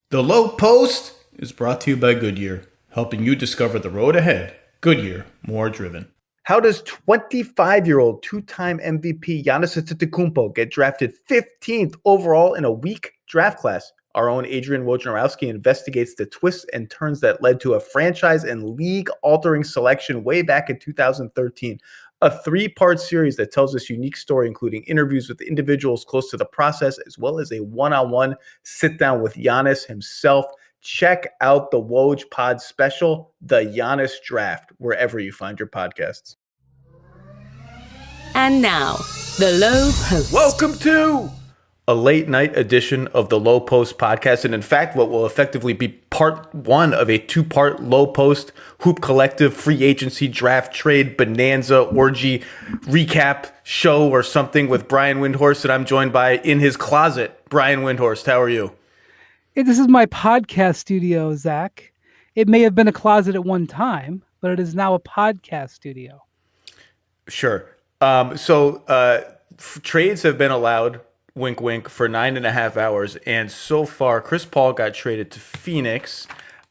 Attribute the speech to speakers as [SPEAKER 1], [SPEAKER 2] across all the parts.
[SPEAKER 1] The Lowe Post is brought to you by Goodyear, helping you discover the road ahead. Goodyear, more driven. How does 25-year-old two-time MVP Giannis Antetokounmpo get drafted 15th overall in a weak draft class? Our own Adrian Wojnarowski investigates the twists and turns that led to a franchise and league-altering selection way back in 2013. A three-part series that tells this unique story, including interviews with individuals close to the process, as well as a one-on-one sit-down with Giannis himself. Check out the Woj Pod special, The Giannis Draft, wherever you find your podcasts.
[SPEAKER 2] And now, the Lowe Post.
[SPEAKER 1] Welcome to a late night edition of the Lowe Post podcast. And in fact, what will effectively be part one of a two-part Lowe Post Hoop Collective free agency draft trade bonanza orgy recap show or something with Brian Windhorst. And I'm joined by, in his closet, Brian Windhorst. How are you?
[SPEAKER 3] This is my podcast studio, Zach. It may have been a closet at one time, but it is now a podcast studio.
[SPEAKER 1] Sure. Trades have been allowed, wink, wink, for 9.5 hours. And so far, Chris Paul got traded to Phoenix.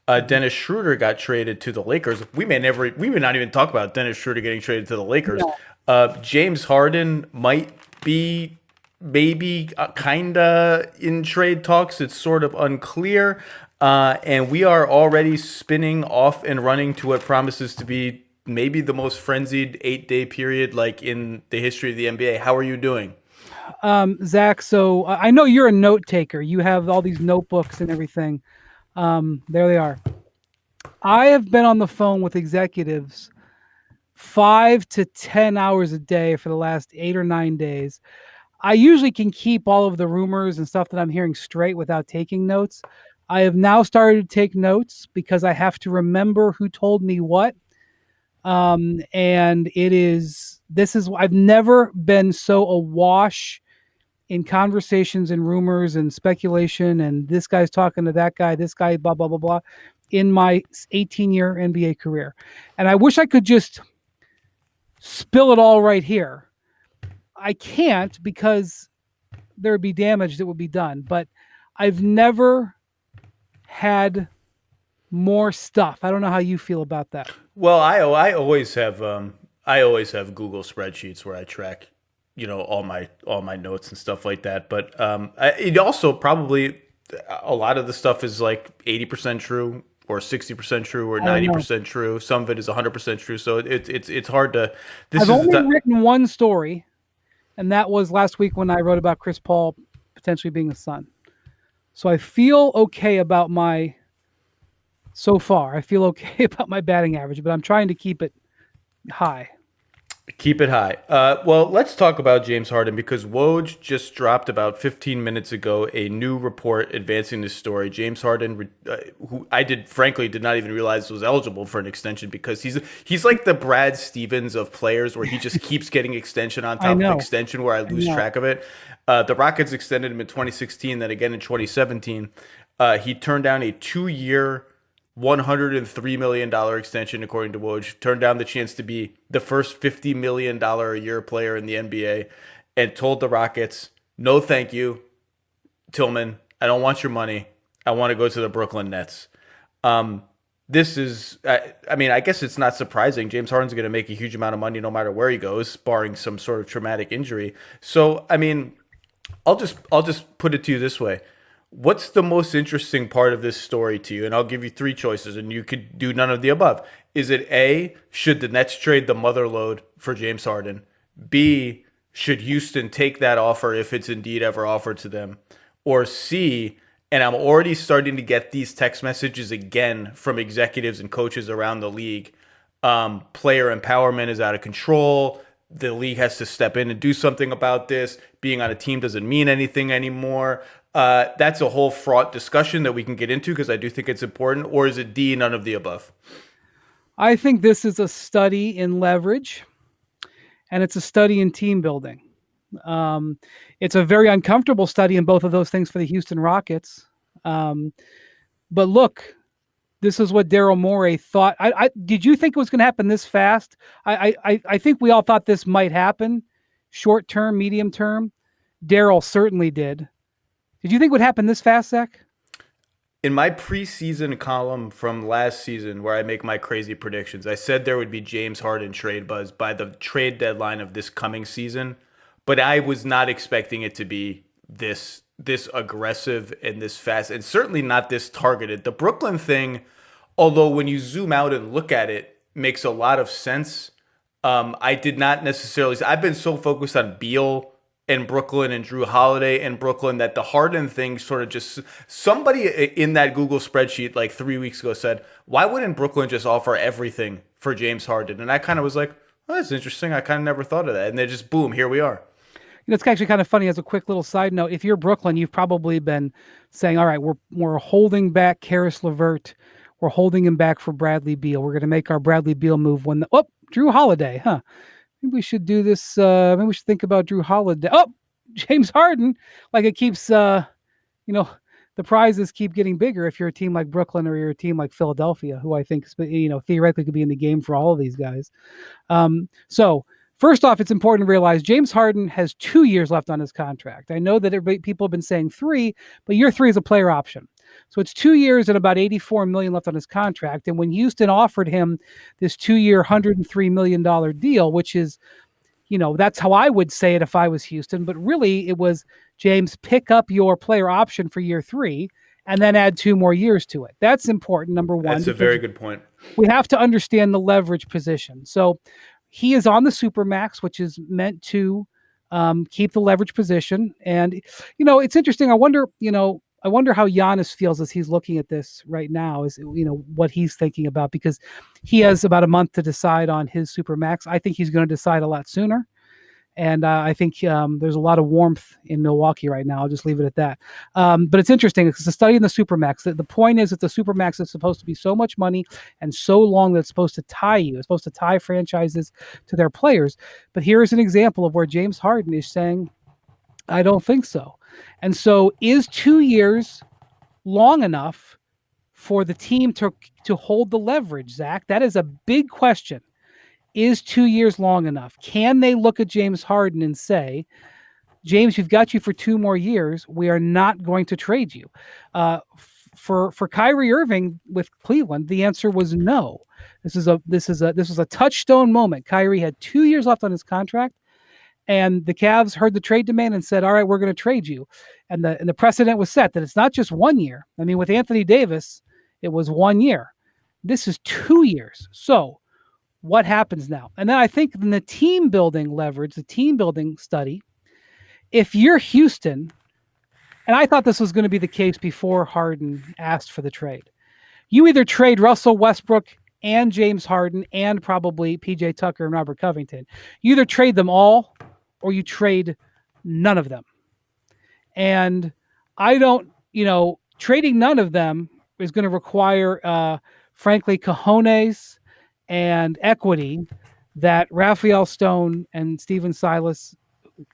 [SPEAKER 1] Dennis Schroeder got traded to the Lakers. We may not even talk about Dennis Schroeder getting traded to the Lakers. No. James Harden might be maybe kinda in trade talks. It's sort of unclear. And we are already spinning off and running to what promises to be maybe the most frenzied 8-day period like in the history of the NBA. How are you doing?
[SPEAKER 3] Zach, so I know you're a note taker. You have all these notebooks and everything. There they are. I have been on the phone with executives 5 to 10 hours a day for the last 8 or 9 days. I usually can keep all of the rumors and stuff that I'm hearing straight without taking notes. I have now started to take notes because I have to remember who told me what. And I've never been so awash in conversations and rumors and speculation and this guy's talking to that guy, this guy, blah, blah, blah, blah, in my 18-year NBA career. And I wish I could just spill it all right here. I can't because there would be damage that would be done, but I've never had more stuff. I don't know how you feel about that.
[SPEAKER 1] Well, I always have Google spreadsheets where I track, all my notes and stuff like that. But it also probably a lot of the stuff is like 80% true or 60% true or 90% true. Some of it is 100% true. So it's hard to.
[SPEAKER 3] I've only written one story, and that was last week when I wrote about Chris Paul potentially being a Sun. So I feel okay about so far, I feel okay about my batting average, but I'm trying to keep it high.
[SPEAKER 1] Keep it high. Well, let's talk about James Harden because Woj just dropped about 15 minutes ago a new report advancing this story. James Harden, who I did not even realize was eligible for an extension because he's like the Brad Stevens of players where he just keeps getting extension on top of extension where I lose track of it. The Rockets extended him in 2016, then again in 2017. He turned down a 2-year, $103 million extension, according to Woj, turned down the chance to be the first $50 million a year player in the NBA and told the Rockets, no, thank you, Tillman. I don't want your money. I want to go to the Brooklyn Nets. This is, I guess it's not surprising. James Harden's going to make a huge amount of money no matter where he goes, barring some sort of traumatic injury. So, I'll just put it to you this way. What's the most interesting part of this story to you? And I'll give you 3 choices, and you could do none of the above. Is it A, should the Nets trade the mother lode for James Harden? B, should Houston take that offer if it's indeed ever offered to them? Or C, and I'm already starting to get these text messages again from executives and coaches around the league. Player empowerment is out of control. The league has to step in and do something about this. Being on a team doesn't mean anything anymore. That's a whole fraught discussion that we can get into because I do think it's important. Or is it D, none of the above?
[SPEAKER 3] I think this is a study in leverage, and it's a study in team building. It's a very uncomfortable study in both of those things for the Houston Rockets. But look, this is what Daryl Morey thought. Did you think it was going to happen this fast? I think we all thought this might happen, short term, medium term. Daryl certainly did. Did you think it would happen this fast, Zach?
[SPEAKER 1] In my preseason column from last season, where I make my crazy predictions, I said there would be James Harden trade buzz by the trade deadline of this coming season, but I was not expecting it to be this aggressive and this fast, and certainly not this targeted. The Brooklyn thing, although when you zoom out and look at it, makes a lot of sense. I did not necessarily. I've been so focused on Beal in Brooklyn and Drew Holiday in Brooklyn that the Harden thing sort of just somebody in that Google spreadsheet like 3 weeks ago said, why wouldn't Brooklyn just offer everything for James Harden? And I kind of was like, oh, that's interesting. I kind of never thought of that. And then just boom, here we are.
[SPEAKER 3] It's actually kind of funny as a quick little side note. If you're Brooklyn, you've probably been saying, all right, we're holding back Karis LeVert. We're holding him back for Bradley Beal. We're going to make our Bradley Beal move when Drew Holiday, huh? Maybe we should do this. Maybe we should think about Drew Holiday. Oh, James Harden. Like it keeps, the prizes keep getting bigger if you're a team like Brooklyn or you're a team like Philadelphia, who I think, theoretically could be in the game for all of these guys. So first off, it's important to realize James Harden has 2 years left on his contract. I know that people have been saying 3, but year 3 is a player option. So it's 2 years and about $84 million left on his contract. And when Houston offered him this 2-year, $103 million deal, which is, that's how I would say it if I was Houston. But really, it was, James, pick up your player option for year 3 and then add 2 more years to it. That's important, number one.
[SPEAKER 1] That's a very good point.
[SPEAKER 3] We have to understand the leverage position. So he is on the Supermax, which is meant to keep the leverage position. And, it's interesting. I wonder how Giannis feels as he's looking at this right now, is, what he's thinking about, because he has about a month to decide on his Supermax. I think he's going to decide a lot sooner. And I think there's a lot of warmth in Milwaukee right now. I'll just leave it at that. But it's interesting. It's a study in the Supermax. The point is that the Supermax is supposed to be so much money and so long that it's supposed to tie you. It's supposed to tie franchises to their players. But here is an example of where James Harden is saying, I don't think so. And so is 2 years long enough for the team to hold the leverage, Zach? That is a big question. Is 2 years long enough? Can they look at James Harden and say, James, we've got you for 2 more years. We are not going to trade you. For Kyrie Irving with Cleveland, the answer was no. This was a touchstone moment. Kyrie had 2 years left on his contract, and the Cavs heard the trade demand and said, all right, we're going to trade you. And the precedent was set that it's not just 1 year. I mean, with Anthony Davis, it was 1 year. This is 2 years. So what happens now? And then I think in the team building leverage, the team building study, if you're Houston, and I thought this was going to be the case before Harden asked for the trade, you either trade Russell Westbrook and James Harden and probably PJ Tucker and Robert Covington. You either trade them all or you trade none of them. And I don't, trading none of them is going to require, frankly, cojones and equity that Raphael Stone and Stephen Silas,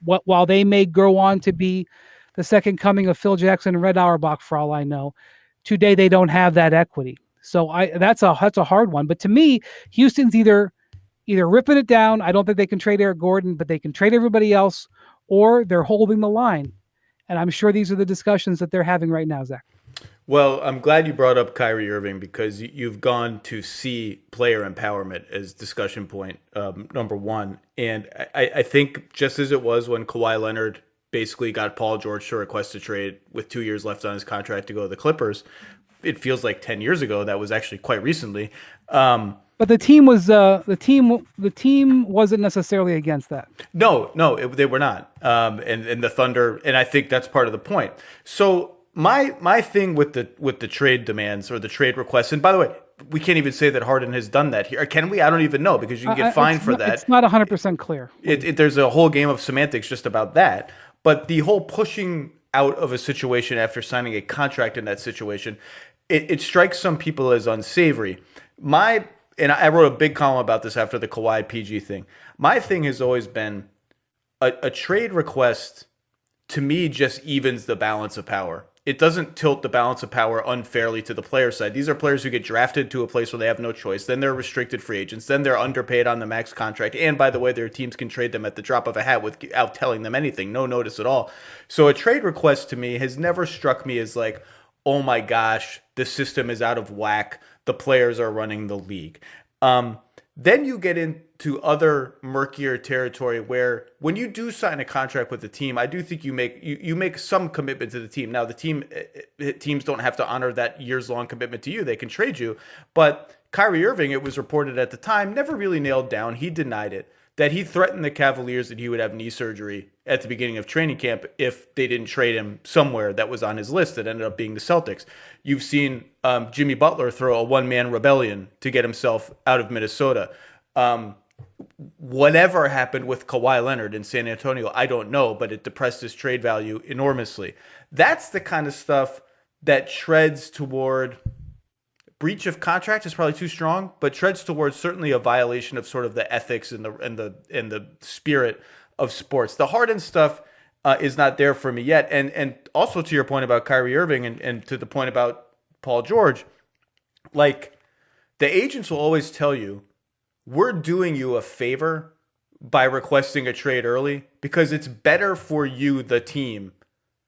[SPEAKER 3] while they may grow on to be the second coming of Phil Jackson and Red Auerbach, for all I know, today they don't have that equity. So that's a hard one. But to me, Houston's either ripping it down. I don't think they can trade Eric Gordon, but they can trade everybody else, or they're holding the line. And I'm sure these are the discussions that they're having right now, Zach.
[SPEAKER 1] Well, I'm glad you brought up Kyrie Irving, because you've gone to see player empowerment as discussion point number one. And I think just as it was when Kawhi Leonard basically got Paul George to request a trade with 2 years left on his contract to go to the Clippers, it feels like 10 years ago. That was actually quite recently.
[SPEAKER 3] But the team was the team wasn't necessarily against that.
[SPEAKER 1] No, they were not. And the Thunder, and I think that's part of the point. So my thing with the trade demands or the trade requests, and by the way, we can't even say that Harden has done that here. Can we? I don't even know, because you can get fined for that.
[SPEAKER 3] It's not 100% clear.
[SPEAKER 1] There's a whole game of semantics just about that. But the whole pushing out of a situation after signing a contract in that situation, it strikes some people as unsavory. And I wrote a big column about this after the Kawhi PG thing. My thing has always been a trade request, to me, just evens the balance of power. It doesn't tilt the balance of power unfairly to the player side. These are players who get drafted to a place where they have no choice. Then they're restricted free agents. Then they're underpaid on the max contract. And by the way, their teams can trade them at the drop of a hat without telling them anything. No notice at all. So a trade request to me has never struck me as like, oh my gosh, the system is out of whack. The players are running the league. Then you get into other murkier territory where when you do sign a contract with the team, I do think you make some commitment to the team. Now the teams don't have to honor that years long commitment to you. They can trade you. But Kyrie Irving, it was reported at the time, never really nailed down. He denied it, that he threatened the Cavaliers that he would have knee surgery at the beginning of training camp if they didn't trade him somewhere that was on his list that ended up being the Celtics. You've seen Jimmy Butler throw a one-man rebellion to get himself out of Minnesota. Whatever happened with Kawhi Leonard in San Antonio, I don't know, but it depressed his trade value enormously. That's the kind of stuff that treads toward breach of contract is probably too strong, but treads towards certainly a violation of sort of the ethics and the spirit of sports. The Harden stuff is not there for me yet, and also to your point about Kyrie Irving and to the point about Paul George, like the agents will always tell you, we're doing you a favor by requesting a trade early because it's better for you, the team,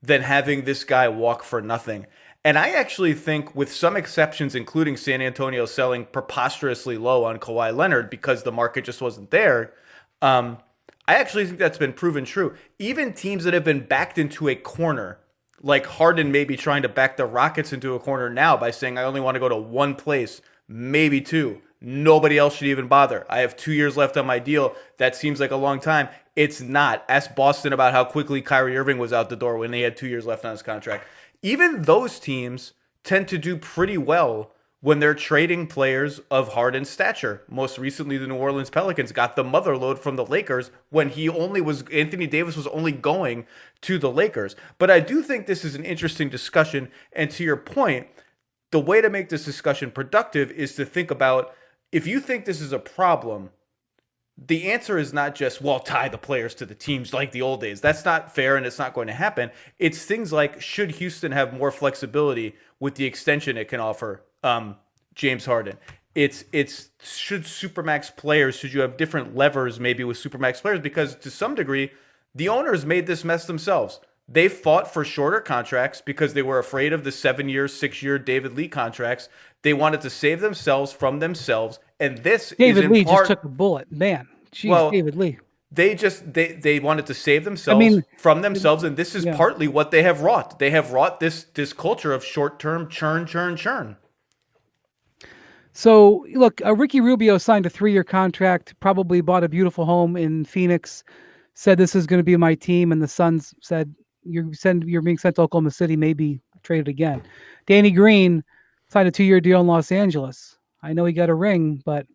[SPEAKER 1] than having this guy walk for nothing. And I actually think, with some exceptions, including San Antonio selling preposterously low on Kawhi Leonard because the market just wasn't there, I actually think that's been proven true. Even teams that have been backed into a corner, like Harden maybe trying to back the Rockets into a corner now by saying, I only want to go to one place, maybe two. Nobody else should even bother. I have 2 years left on my deal. That seems like a long time. It's not. Ask Boston about how quickly Kyrie Irving was out the door when they had 2 years left on his contract. Even those teams tend to do pretty well when they're trading players of Harden's stature. Most recently, the New Orleans Pelicans got the mother load from the Lakers when Anthony Davis was only going to the Lakers. But I do think this is an interesting discussion. And to your point, the way to make this discussion productive is to think about, if you think this is a problem, the answer is not just, well, tie the players to the teams like the old days. That's not fair, and it's not going to happen. It's things like, should Houston have more flexibility with the extension it can offer James Harden? It's should you have different levers maybe with Supermax players? Because to some degree, the owners made this mess themselves. They fought for shorter contracts because they were afraid of the 7-year, 6-year David Lee contracts. They wanted to save themselves from themselves. And this
[SPEAKER 3] David
[SPEAKER 1] is
[SPEAKER 3] Lee just took a bullet, man. Jeez,
[SPEAKER 1] well,
[SPEAKER 3] David Lee.
[SPEAKER 1] They wanted to save themselves from themselves, and this is partly what they have wrought. They have wrought this culture of short-term churn.
[SPEAKER 3] So look, Ricky Rubio signed a 3-year contract, probably bought a beautiful home in Phoenix, said this is going to be my team, and the Suns said you're being sent to Oklahoma City, maybe traded again. Danny Green signed a 2-year deal in Los Angeles. I know he got a ring, but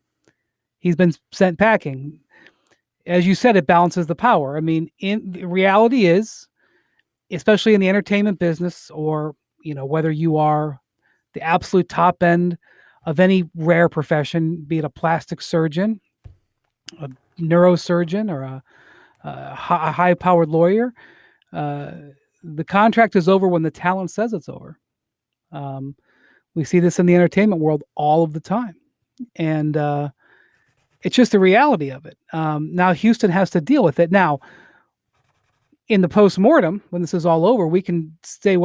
[SPEAKER 3] he's been sent packing. As you said, it balances the power. I mean, the reality is, especially in the entertainment business, or whether you are the absolute top end of any rare profession, be it a plastic surgeon, a neurosurgeon, or a high-powered lawyer, the contract is over when the talent says it's over. We see this in the entertainment world all of the time. And it's just the reality of it. Now Houston has to deal with it. Now, in the post-mortem, when this is all over, we can say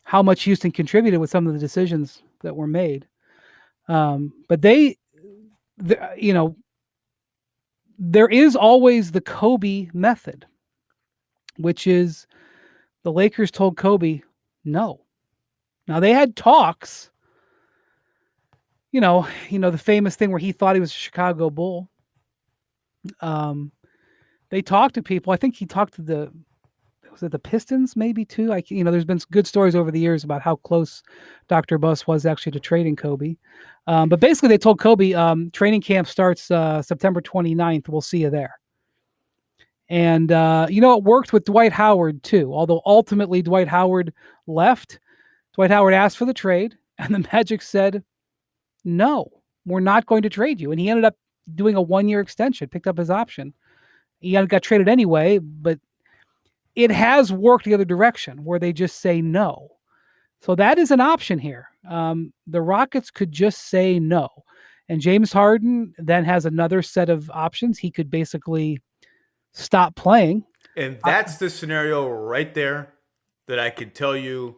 [SPEAKER 3] how much Houston contributed with some of the decisions that were made. But there is always the Kobe method, which is the Lakers told Kobe no. Now they had talks. The famous thing where he thought he was a Chicago Bull. They talked to people. I think he talked to the Pistons maybe too. There's been good stories over the years about how close Dr. Buss was actually to trading Kobe. But basically they told Kobe, training camp starts September 29th. We'll see you there. And, it worked with Dwight Howard too. Although ultimately Dwight Howard left. Dwight Howard asked for the trade, and the Magic said, no, we're not going to trade you. And he ended up doing a 1-year extension, picked up his option. He got traded anyway, but it has worked the other direction where they just say no. So that is an option here. The Rockets could just say no. And James Harden then has another set of options. He could basically stop playing.
[SPEAKER 1] And that's the scenario right there that I could tell you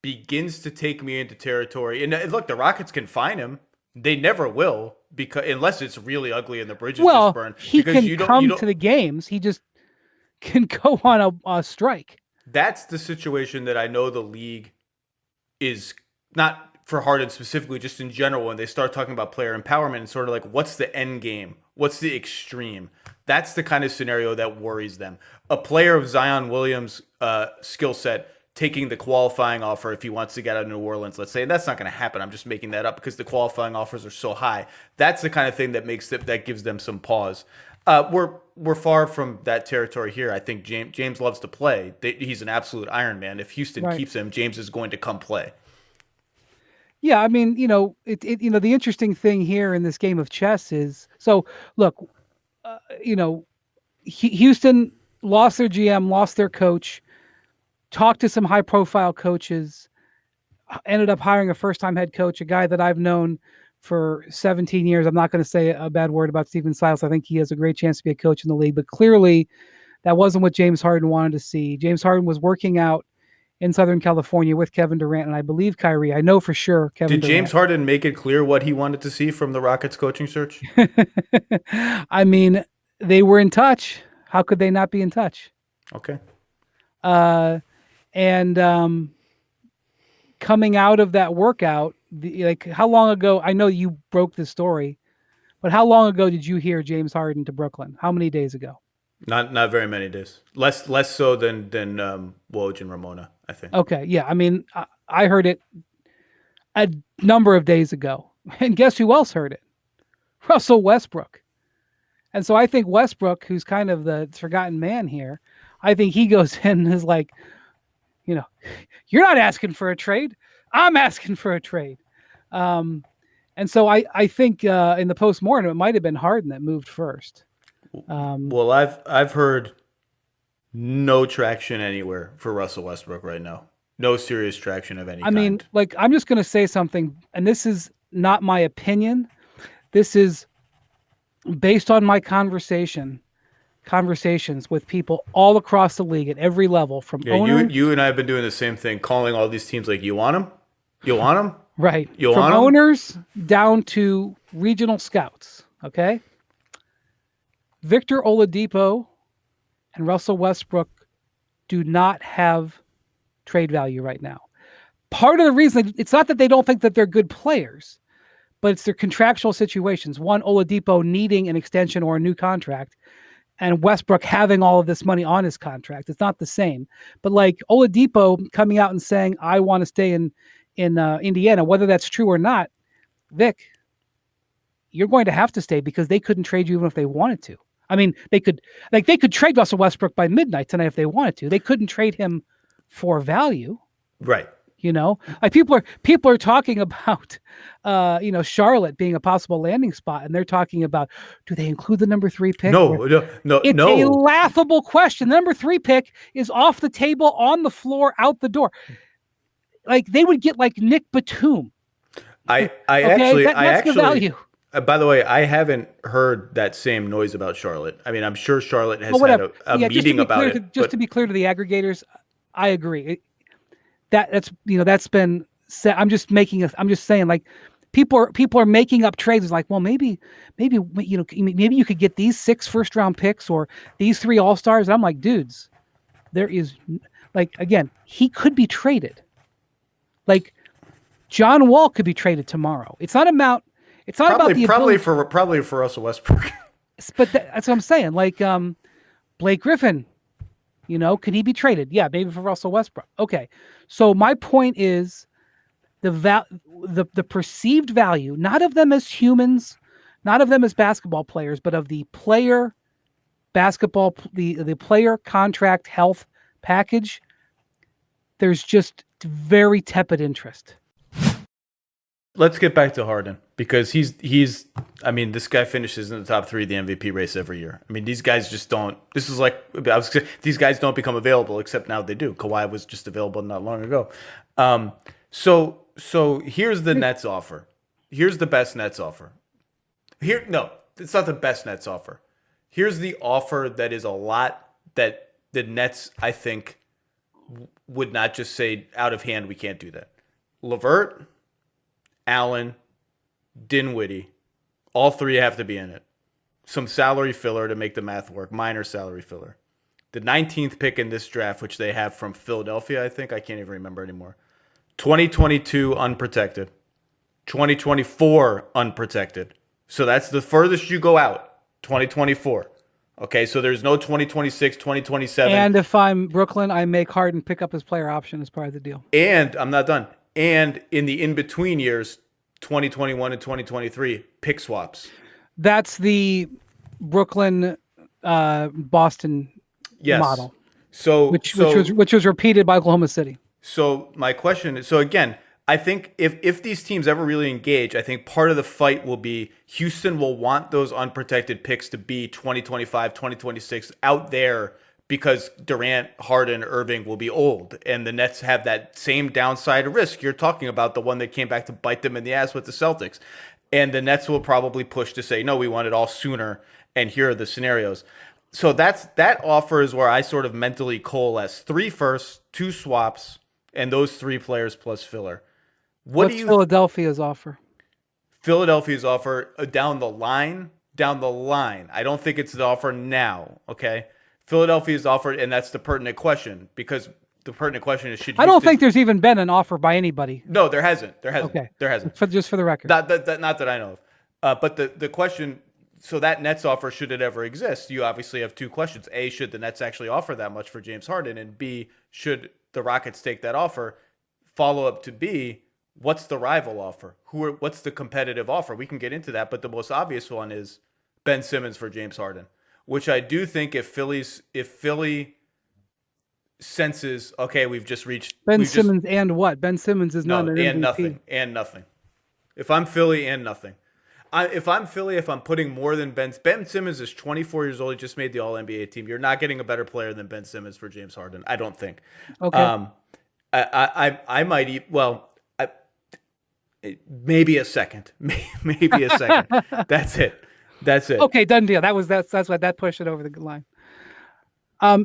[SPEAKER 1] begins to take me into territory. And look, the Rockets can fine him. They never will, because unless it's really ugly and the bridges just burn.
[SPEAKER 3] He
[SPEAKER 1] because
[SPEAKER 3] can come to the games. He just can go on a strike.
[SPEAKER 1] That's the situation that I know the league is not for Harden specifically, just in general, when they start talking about player empowerment and sort of like, what's the end game? What's the extreme? That's the kind of scenario that worries them. A player of Zion Williams' skill set taking the qualifying offer if he wants to get out of New Orleans, let's say, and that's not going to happen. I'm just making that up because the qualifying offers are so high. That's the kind of thing that gives them some pause. We're far from that territory here. I think James loves to play. He's an absolute Iron Man. If Houston keeps him, James is going to come play.
[SPEAKER 3] Yeah, I mean, the interesting thing here in this game of chess is, so look, Houston lost their GM, lost their coach, talked to some high-profile coaches, ended up hiring a first-time head coach, a guy that I've known for 17 years. I'm not going to say a bad word about Stephen Silas. I think he has a great chance to be a coach in the league, but clearly that wasn't what James Harden wanted to see. James Harden was working out in Southern California with Kevin Durant, and I believe Kyrie. I know for sure Kevin
[SPEAKER 1] Did James
[SPEAKER 3] Durant.
[SPEAKER 1] Harden make it clear what he wanted to see from the Rockets coaching search?
[SPEAKER 3] I mean, they were in touch. How could they not be in touch?
[SPEAKER 1] Okay.
[SPEAKER 3] Coming out of that workout, how long ago? I know you broke the story, but how long ago did you hear James Harden to Brooklyn? How many days ago?
[SPEAKER 1] Not very many days. Less so than Woj and Ramona, I think.
[SPEAKER 3] Okay, yeah. I mean, I heard it a number of days ago, and guess who else heard it? Russell Westbrook. And so I think Westbrook, who's kind of the forgotten man here, I think he goes in and is like, you're not asking for a trade. I'm asking for a trade. And so I think in the postmortem, it might have been Harden that moved first.
[SPEAKER 1] Well, I've heard no traction anywhere for Russell Westbrook right now. No serious traction of any kind.
[SPEAKER 3] I mean, I'm just going to say something, and this is not my opinion. This is based on my conversations with people all across the league at every level, from owner.
[SPEAKER 1] You and I have been doing the same thing, calling all these teams like, you want them? You want them?
[SPEAKER 3] Right.
[SPEAKER 1] You
[SPEAKER 3] from
[SPEAKER 1] want them?
[SPEAKER 3] Owners down to regional scouts. Okay. Victor Oladipo and Russell Westbrook do not have trade value right now. Part of the reason, it's not that they don't think that they're good players, but it's their contractual situations. One, Oladipo needing an extension or a new contract, and Westbrook having all of this money on his contract. It's not the same. But like Oladipo coming out and saying, I want to stay in Indiana, whether that's true or not, Vic, you're going to have to stay because they couldn't trade you even if they wanted to. I mean, they could trade Russell Westbrook by midnight tonight if they wanted to. They couldn't trade him for value.
[SPEAKER 1] Right.
[SPEAKER 3] Like people are talking about, Charlotte being a possible landing spot, and they're talking about, do they include the number 3 pick?
[SPEAKER 1] No.
[SPEAKER 3] It's a laughable question. The number 3 pick is off the table, on the floor, out the door. Like they would get like Nick Batum.
[SPEAKER 1] I actually,
[SPEAKER 3] the value.
[SPEAKER 1] By the way, I haven't heard that same noise about Charlotte. I mean, I'm sure Charlotte has had a meeting about it.
[SPEAKER 3] To be clear to the aggregators, I agree. That's been said. I'm just saying, like, people are making up trades. It's like, well, maybe you could get these 6 first-round picks or these 3 all-stars. And I'm like, dudes, there is, like, again, he could be traded. Like, John Wall could be traded tomorrow. It's not about the
[SPEAKER 1] probably for Russell Westbrook.
[SPEAKER 3] But that's what I'm saying. Like Blake Griffin, can he be traded? Yeah, maybe for Russell Westbrook. Okay. So my point is the perceived value, not of them as humans, not of them as basketball players, but of the player basketball, the player contract health package. There's just very tepid interest.
[SPEAKER 1] Let's get back to Harden, because he's I mean, this guy finishes in the top 3 of the MVP race every year. I mean, these guys just don't. This is like, these guys don't become available, except now they do. Kawhi was just available not long ago. So here's the Nets offer. Here's the best Nets offer. No, it's not the best Nets offer. Here's the offer that is a lot that the Nets, I think, would not just say out of hand, we can't do that. LeVert, Allen, Dinwiddie, all three have to be in it. Some salary filler to make the math work, minor salary filler. The 19th pick in this draft, which they have from Philadelphia, I think. I can't even remember anymore. 2022 unprotected. 2024 unprotected. So that's the furthest you go out, 2024. Okay, so there's no 2026, 2027.
[SPEAKER 3] And if I'm Brooklyn, I make Harden pick up his player option as part of the deal.
[SPEAKER 1] And I'm not done. And in the in-between years, 2021 and 2023, pick swaps.
[SPEAKER 3] That's the Brooklyn Boston model. Which was repeated by Oklahoma City.
[SPEAKER 1] So my question is, so again, I think if these teams ever really engage, I think part of the fight will be Houston will want those unprotected picks to be 2025, 2026 out there because Durant, Harden, Irving will be old. And the Nets have that same downside risk you're talking about, the one that came back to bite them in the ass with the Celtics. And the Nets will probably push to say, no, we want it all sooner. And here are the scenarios. So that offer is where I sort of mentally coalesce 3 firsts, 2 swaps, and those 3 players plus filler.
[SPEAKER 3] What's Philadelphia's offer?
[SPEAKER 1] Philadelphia's offer down the line. I don't think it's the offer now, okay? Philadelphia's offer, and that's the pertinent question, because the pertinent question is, should Houston...
[SPEAKER 3] I don't think there's even been an offer by anybody.
[SPEAKER 1] No, there hasn't.
[SPEAKER 3] Okay.
[SPEAKER 1] There hasn't.
[SPEAKER 3] Just for the record.
[SPEAKER 1] Not that I know of. But the question, so that Nets offer, should it ever exist, you obviously have 2 questions. A, should the Nets actually offer that much for James Harden? And B, should the Rockets take that offer? Follow up to B, what's the rival offer? What's the competitive offer? We can get into that, but the most obvious one is Ben Simmons for James Harden, which I do think if Philly senses, okay, we've just reached
[SPEAKER 3] Simmons and what? Ben Simmons is not an MVP.
[SPEAKER 1] And nothing. If I'm Philly and nothing. If I'm Philly, if I'm putting more than Ben Simmons is 24 years old, he just made the All-NBA team. You're not getting a better player than Ben Simmons for James Harden, I don't think.
[SPEAKER 3] Okay.
[SPEAKER 1] I might maybe a second. Maybe a second. That's it.
[SPEAKER 3] Okay, done deal. That's what that pushed it over the line.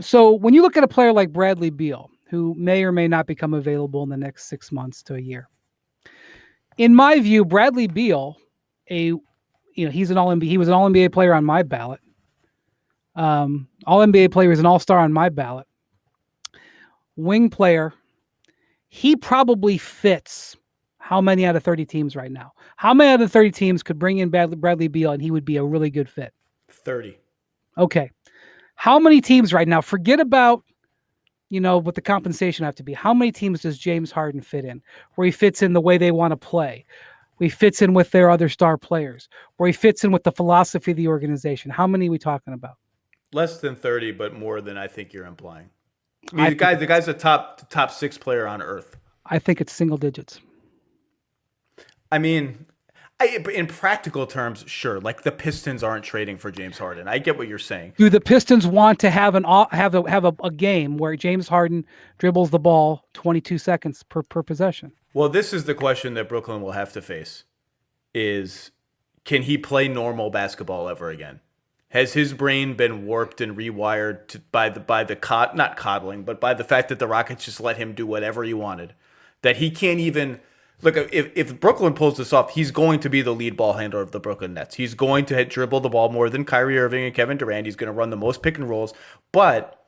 [SPEAKER 3] So when you look at a player like Bradley Beal, who may or may not become available in the next 6 months to a year, in my view, Bradley Beal, he's an All-NBA. He was an All-NBA player on my ballot. All-NBA player is an All-Star on my ballot. Wing player. He probably fits how many out of 30 teams right now? How many out of 30 teams could bring in Bradley Beal and he would be a really good fit?
[SPEAKER 1] 30.
[SPEAKER 3] Okay. How many teams right now? Forget about, what the compensation have to be. How many teams does James Harden fit in? Where he fits in the way they want to play, where he fits in with their other star players, where he fits in with the philosophy of the organization. How many are we talking about?
[SPEAKER 1] Less than 30, but more than I think you're implying. I mean, the guy's a top 6 player on earth.
[SPEAKER 3] I think it's single digits.
[SPEAKER 1] I mean, in practical terms, sure. Like the Pistons aren't trading for James Harden. I get what you're saying.
[SPEAKER 3] Do the Pistons want to have a game where James Harden dribbles the ball 22 seconds per possession?
[SPEAKER 1] Well, this is the question that Brooklyn will have to face: is can he play normal basketball ever again? Has his brain been warped and rewired by the not coddling, but by the fact that the Rockets just let him do whatever he wanted? That he can't even look. If Brooklyn pulls this off, he's going to be the lead ball handler of the Brooklyn Nets. He's going to dribble the ball more than Kyrie Irving and Kevin Durant. He's going to run the most pick and rolls. But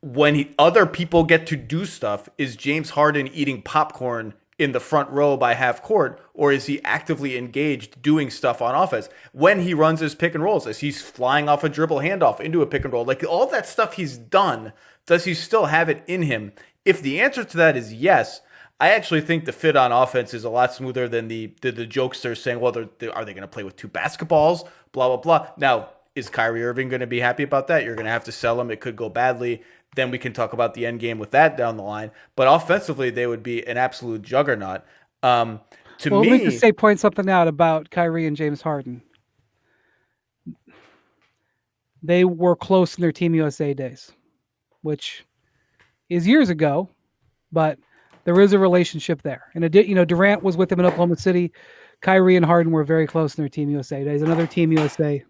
[SPEAKER 1] when other people get to do stuff, is James Harden eating popcorn in the front row by half court, or is he actively engaged doing stuff on offense? When he runs his pick and rolls, as he's flying off a dribble handoff into a pick and roll, like all that stuff he's done, does he still have it in him? If the answer to that is yes, I actually think the fit on offense is a lot smoother than the jokesters saying, well, are they going to play with 2 basketballs? Blah, blah, blah. Now, is Kyrie Irving going to be happy about that? You're going to have to sell him. It could go badly. Then we can talk about the end game with that down the line. But offensively, they would be an absolute juggernaut. Let me
[SPEAKER 3] just point something out about Kyrie and James Harden. They were close in their Team USA days, which is years ago, but there is a relationship there. And Durant was with him in Oklahoma City. Kyrie and Harden were very close in their Team USA days. Another Team USA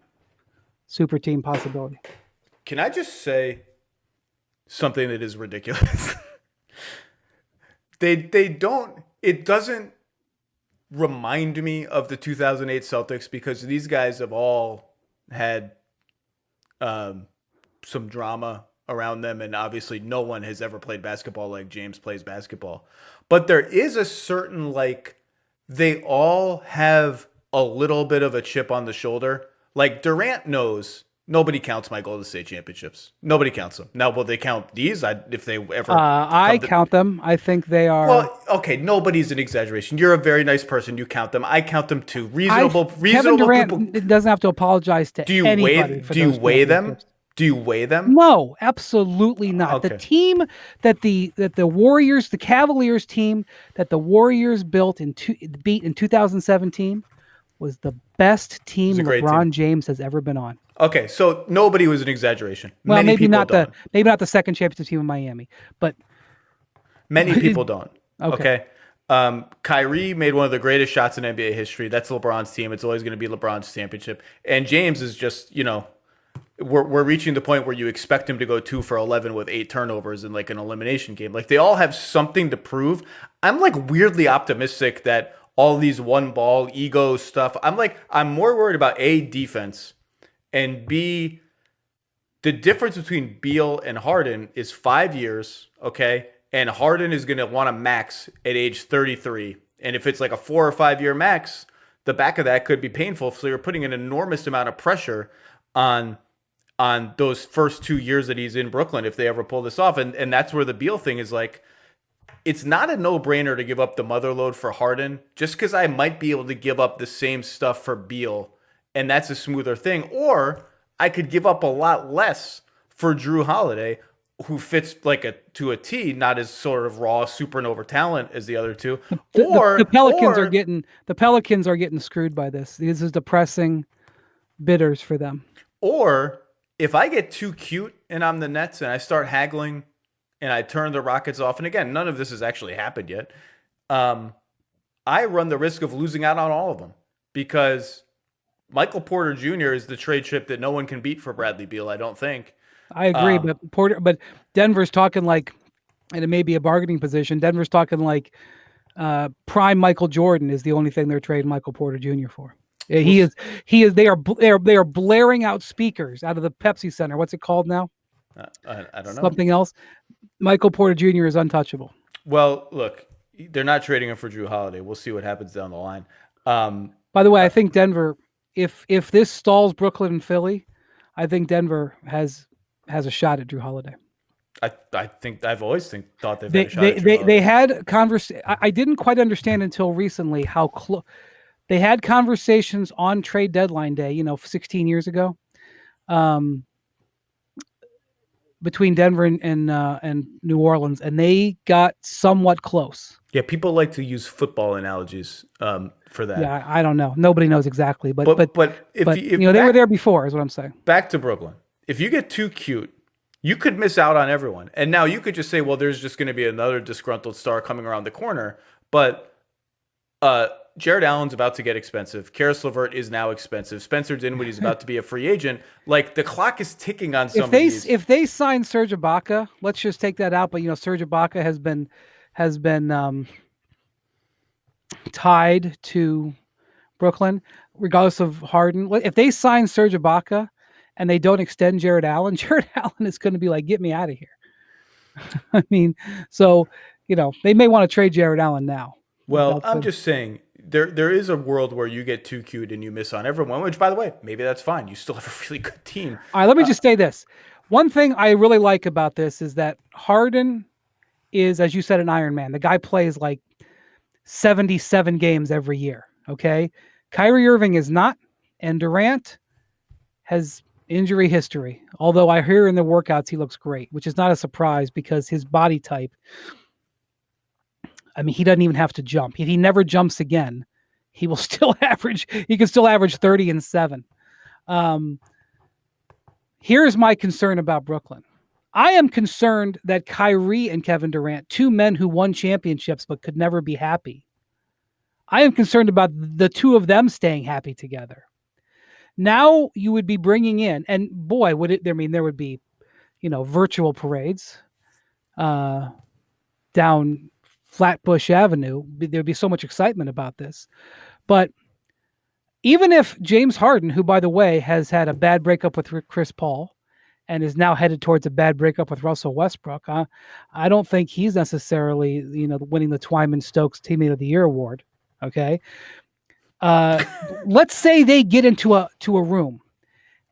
[SPEAKER 3] super team possibility.
[SPEAKER 1] Can I just say something that is ridiculous? They don't. It doesn't remind me of the 2008 Celtics because these guys have all had some drama around them, and obviously no one has ever played basketball like James plays basketball. But there is a certain they all have a little bit of a chip on the shoulder. Like Durant knows nobody counts my Golden State championships. Nobody counts them. Now, will they count these? If they ever,
[SPEAKER 3] I count them. I think they are.
[SPEAKER 1] Well, okay, nobody's an exaggeration. You're a very nice person. You count them. I count them too. Reasonable
[SPEAKER 3] Kevin Durant
[SPEAKER 1] people.
[SPEAKER 3] doesn't have to apologize to anybody.
[SPEAKER 1] Do you weigh them? Do you weigh them?
[SPEAKER 3] No, absolutely not.
[SPEAKER 1] Okay.
[SPEAKER 3] The team that the Warriors, the Cavaliers team that the Warriors beat in 2017 was the best team LeBron James has ever been on.
[SPEAKER 1] Okay, so nobody was an exaggeration.
[SPEAKER 3] Well, maybe not the second championship team in Miami, but
[SPEAKER 1] many people don't.
[SPEAKER 3] Okay.
[SPEAKER 1] Kyrie made one of the greatest shots in NBA history. That's LeBron's team. It's always going to be LeBron's championship. And James is just, we're reaching the point where you expect him to go 2 for 11 with 8 turnovers in an elimination game. They all have something to prove. I'm weirdly optimistic that all these one ball ego stuff. I'm more worried about A, defense, and B, the difference between Beal and Harden is 5 years. Okay. And Harden is going to want to max at age 33. And if it's a 4 or 5 year max, the back of that could be painful. So you're putting an enormous amount of pressure on those first 2 years that he's in Brooklyn if they ever pull this off. And that's where the Beal thing is it's not a no-brainer to give up the mother load for Harden just because I might be able to give up the same stuff for Beal, and that's a smoother thing. Or I could give up a lot less for Drew Holiday, who fits to a T, not as sort of raw supernova talent as the other two.
[SPEAKER 3] The Pelicans are getting screwed by this. This is depressing bidders for them.
[SPEAKER 1] Or if I get too cute and I'm the Nets and I start haggling and I turn the Rockets off, and again, none of this has actually happened yet, I run the risk of losing out on all of them because Michael Porter Jr. is the trade chip that no one can beat for Bradley Beal, I don't think.
[SPEAKER 3] I agree, but Denver's talking and it may be a bargaining position. Denver's talking prime Michael Jordan is the only thing they're trading Michael Porter Jr. for. He is. They are blaring out speakers out of the Pepsi Center. What's it called now?
[SPEAKER 1] I don't know.
[SPEAKER 3] Something else. Michael Porter Jr. is untouchable.
[SPEAKER 1] Well, look, they're not trading him for Drew Holiday. We'll see what happens down the line.
[SPEAKER 3] By the way, I think Denver, if this stalls Brooklyn and Philly, I think Denver has a shot at Drew Holiday.
[SPEAKER 1] I think I've always thought they've had a shot at Drew Holiday.
[SPEAKER 3] They had I didn't quite understand until recently how close they had conversations on trade deadline day. 16 years ago. Between Denver and New Orleans, and they got somewhat close.
[SPEAKER 1] Yeah, people like to use football analogies for that.
[SPEAKER 3] Yeah, I don't know. Nobody knows exactly, but
[SPEAKER 1] if
[SPEAKER 3] they were there before, is what I'm saying.
[SPEAKER 1] Back to Brooklyn. If you get too cute, you could miss out on everyone. And now you could just say, well, there's just going to be another disgruntled star coming around the corner. But Jared Allen's about to get expensive. Karis LeVert is now expensive. Spencer Dinwiddie's about to be a free agent. The clock is ticking on some of these.
[SPEAKER 3] If they sign Serge Ibaka, let's just take that out. But Serge Ibaka has been tied to Brooklyn, regardless of Harden. If they sign Serge Ibaka and they don't extend Jared Allen is going to be get me out of here. I mean, so they may want to trade Jared Allen now.
[SPEAKER 1] Well, I'm just saying. There is a world where you get too cute and you miss on everyone, which, by the way, maybe that's fine. You still have a really good team.
[SPEAKER 3] All right, let me just say this. One thing I really like about this is that Harden is, as you said, an Iron Man. The guy plays 77 games every year, okay? Kyrie Irving is not, and Durant has injury history, although I hear in the workouts he looks great, which is not a surprise because his body type, he doesn't even have to jump. If he never jumps again, he will still average. He can still average 30 and 7. Here's my concern about Brooklyn. I am concerned that Kyrie and Kevin Durant, two men who won championships but could never be happy. I am concerned about the two of them staying happy together. Now you would be bringing in, and boy, would it? There would be, virtual parades down Flatbush Avenue. There'd be so much excitement about this. But even if James Harden, who, by the way, has had a bad breakup with Chris Paul and is now headed towards a bad breakup with Russell Westbrook, I don't think he's necessarily, winning the Twyman-Stokes Teammate of the Year award. Okay. Let's say they get into a room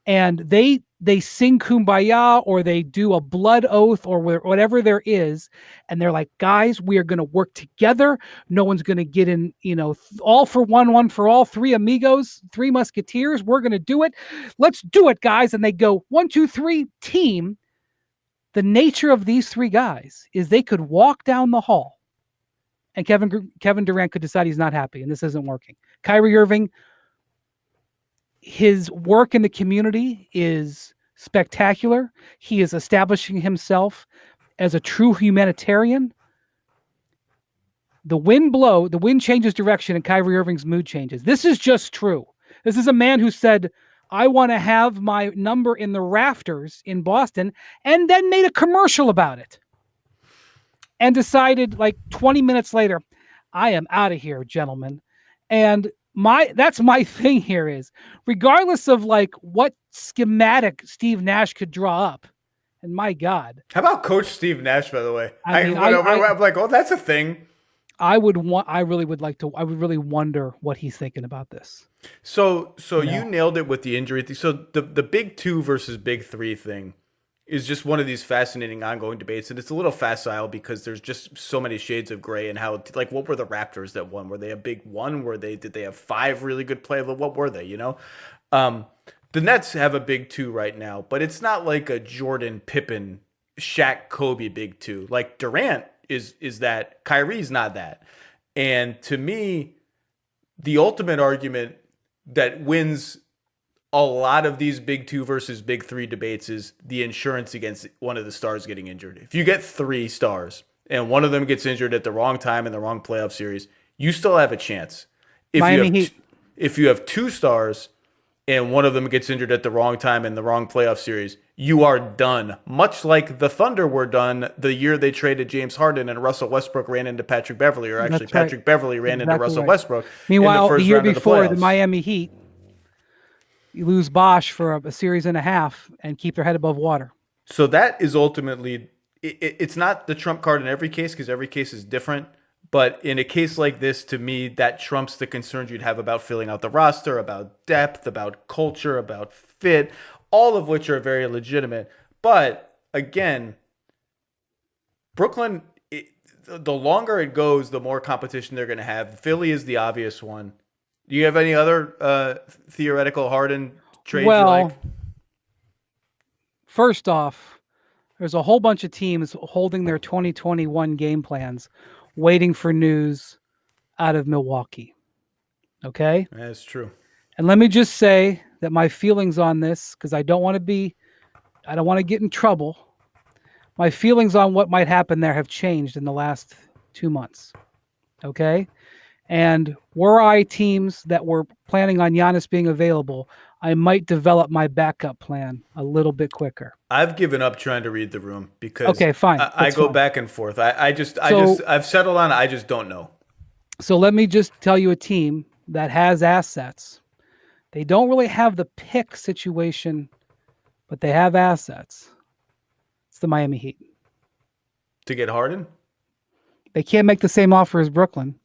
[SPEAKER 3] and they sing Kumbaya, or they do a blood oath, or whatever there is, and they're like, guys, we are going to work together. No one's going to get in, all for one for all, three amigos, three musketeers. We're going to do it. Let's do it, guys. And they go 1, 2, 3, team. The nature of these three guys is they could walk down the hall and Kevin Durant could decide he's not happy and this isn't working. Kyrie Irving, his work in the community is spectacular. He is establishing himself as a true humanitarian. The wind changes direction and Kyrie Irving's mood changes. This is just true. This is a man who said, I want to have my number in the rafters in Boston, and then made a commercial about it. And decided like 20 minutes later, I am out of here, gentlemen. And that's my thing here is, regardless of like what schematic Steve Nash could draw up, and my God.
[SPEAKER 1] How about Coach Steve Nash, by the way?
[SPEAKER 3] I'm
[SPEAKER 1] like, oh, that's a thing.
[SPEAKER 3] I really wonder what he's thinking about this.
[SPEAKER 1] So you nailed it with the injury thing. So the big two versus big three thing is just one of these fascinating ongoing debates, and it's a little facile because there's just so many shades of gray. And how, like, what were the Raptors that won? Were they a big one? Did they have 5 really good players? What were they? The Nets have a big two right now, but it's not like a Jordan, Pippen, Shaq, Kobe big two. Like Durant is that. Kyrie's not that. And to me, the ultimate argument that wins a lot of these big two versus big three debates is the insurance against one of the stars getting injured. If you get 3 stars and one of them gets injured at the wrong time in the wrong playoff series, you still have a chance. If you have 2 stars and one of them gets injured at the wrong time in the wrong playoff series, you are done. Much like the Thunder were done the year they traded James Harden and Russell Westbrook ran into Patrick Beverly, or actually Patrick Beverly ran into Russell Westbrook.
[SPEAKER 3] Meanwhile, the year before, the Miami Heat, you lose Bosch for a series and a half and keep their head above water.
[SPEAKER 1] So that is ultimately, it's not the trump card in every case because every case is different. But in a case like this, to me, that trumps the concerns you'd have about filling out the roster, about depth, about culture, about fit, all of which are very legitimate. But again, Brooklyn, the longer it goes, the more competition they're going to have. Philly is the obvious one. Do you have any other theoretical Harden trades you like?
[SPEAKER 3] First off, there's a whole bunch of teams holding their 2021 game plans, waiting for news out of Milwaukee. Okay?
[SPEAKER 1] That's true.
[SPEAKER 3] And let me just say that my feelings on this, because I don't want to get in trouble. My feelings on what might happen there have changed in the last 2 months. Okay? And were I teams that were planning on Giannis being available, I might develop my backup plan a little bit quicker.
[SPEAKER 1] I've given up trying to read the room because
[SPEAKER 3] okay, fine.
[SPEAKER 1] I go back and forth. I've settled on, I just don't know.
[SPEAKER 3] So let me just tell you a team that has assets. They don't really have the pick situation, but they have assets. It's the Miami Heat.
[SPEAKER 1] To get Harden?
[SPEAKER 3] They can't make the same offer as Brooklyn.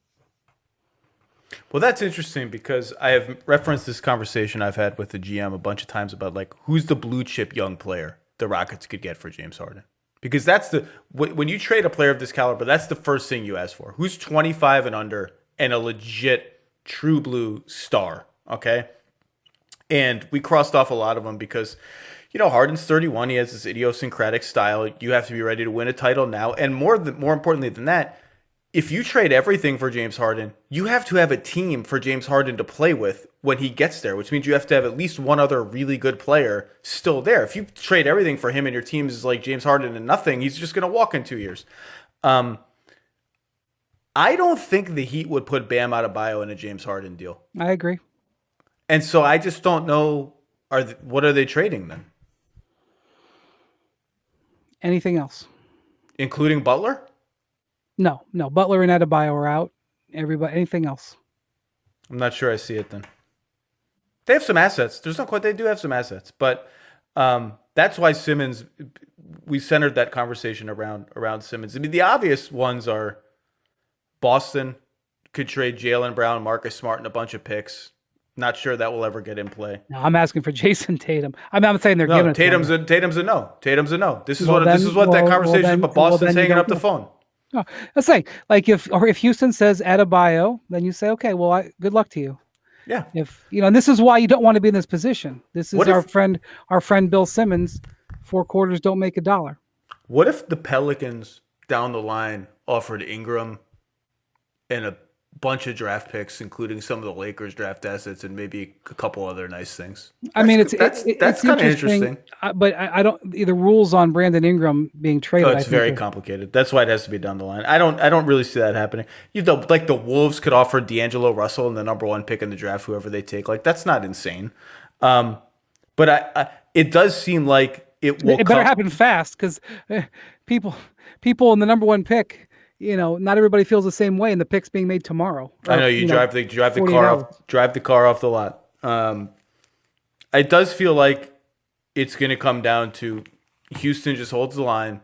[SPEAKER 1] Well, that's interesting because I have referenced this conversation I've had with the GM a bunch of times about like who's the blue chip young player the Rockets could get for James Harden. Because that's when you trade a player of this caliber, that's the first thing you ask for. Who's 25 and under and a legit true blue star, okay? And we crossed off a lot of them because, Harden's 31. He has this idiosyncratic style. You have to be ready to win a title now. And more importantly than that, if you trade everything for James Harden, you have to have a team for James Harden to play with when he gets there, which means you have to have at least one other really good player still there. If you trade everything for him and your team is like James Harden and nothing, he's just going to walk in 2 years. I don't think the Heat would put Bam Adebayo in a James Harden deal.
[SPEAKER 3] I agree.
[SPEAKER 1] And so I just don't know, what are they trading then?
[SPEAKER 3] Anything else?
[SPEAKER 1] Including Butler?
[SPEAKER 3] No. Butler and Adebayo are out. Everybody, anything else?
[SPEAKER 1] I'm not sure I see it then. They have some assets. There's no question they do have some assets, but that's why Simmons. We centered that conversation around Simmons. I mean, the obvious ones are Boston could trade Jaylen Brown, Marcus Smart, and a bunch of picks. Not sure that will ever get in play.
[SPEAKER 3] No, I'm asking for Jason Tatum. I'm not saying they're giving it.
[SPEAKER 1] Tatum's a no. Tatum's a no. This is what that conversation is. But Boston's hanging up the phone.
[SPEAKER 3] No, let's say like if Houston says Adebayo, then you say okay, well, good luck to you.
[SPEAKER 1] Yeah.
[SPEAKER 3] If and this is why you don't want to be in this position. This is our friend Bill Simmons. 4 quarters don't make a dollar.
[SPEAKER 1] What if the Pelicans down the line offered Ingram and a bunch of draft picks, including some of the Lakers draft assets and maybe a couple other nice things? That's kind of interesting.
[SPEAKER 3] But I don't. The rules on Brandon Ingram being traded.
[SPEAKER 1] It's very complicated. That's why it has to be down the line. I don't really see that happening. Like the Wolves could offer D'Angelo Russell and the number 1 pick in the draft, whoever they take. Like that's not insane. But it does seem like it
[SPEAKER 3] better happen fast because people in the number 1 pick. Not everybody feels the same way, and the pick's being made tomorrow.
[SPEAKER 1] I know you drive the car off the lot. It does feel like it's going to come down to Houston just holds the line,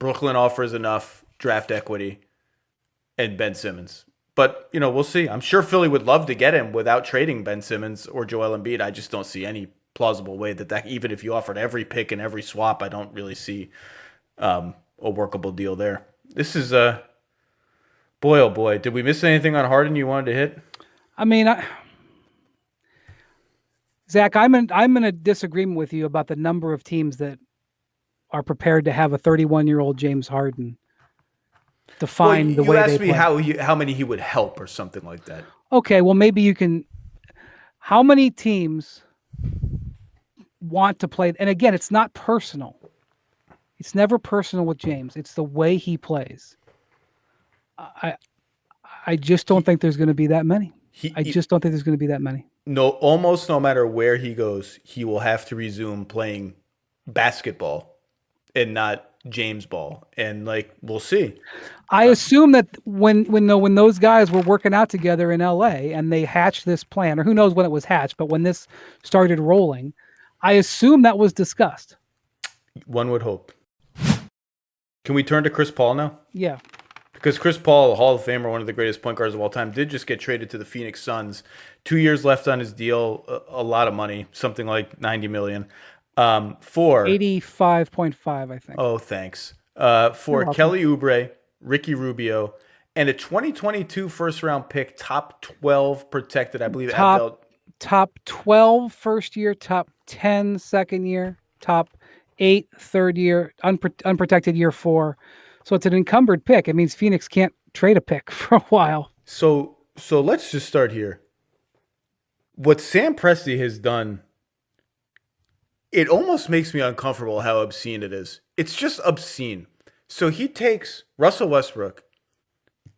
[SPEAKER 1] Brooklyn offers enough draft equity, and Ben Simmons. But we'll see. I'm sure Philly would love to get him without trading Ben Simmons or Joel Embiid. I just don't see any plausible way that even if you offered every pick and every swap, I don't really see a workable deal there. This is boy, oh boy. Did we miss anything on Harden you wanted to hit?
[SPEAKER 3] I mean, Zach, I'm in a disagreement with you about the number of teams that are prepared to have a 31-year-old James Harden define the way they play.
[SPEAKER 1] You asked me how many he would help or something like that.
[SPEAKER 3] Okay, well, maybe you can. How many teams want to play? And again, it's not personal. It's never personal with James. It's the way he plays. I just don't think there's going to be that many. Just don't think there's going to be that many.
[SPEAKER 1] No, almost no matter where he goes, he will have to resume playing basketball and not James ball. And we'll see.
[SPEAKER 3] I assume that when those guys were working out together in LA and they hatched this plan, or who knows when it was hatched, but when this started rolling, I assume that was discussed.
[SPEAKER 1] One would hope. Can we turn to Chris Paul now?
[SPEAKER 3] Yeah.
[SPEAKER 1] Because Chris Paul, a Hall of Famer, one of the greatest point guards of all time, did just get traded to the Phoenix Suns. 2 years left on his deal, a lot of money, something like $90 million. For
[SPEAKER 3] 85.5, I think.
[SPEAKER 1] Oh, thanks. For Kelly Oubre, Ricky Rubio, and a 2022 first-round pick, top 12 protected, I believe.
[SPEAKER 3] Top 12 first year, top 10 second year, top 8 third year, unprotected year 4. So it's an encumbered pick. It means Phoenix can't trade a pick for a while.
[SPEAKER 1] So let's just start here. What Sam Presti has done, it almost makes me uncomfortable how obscene it is. It's just obscene. So he takes Russell Westbrook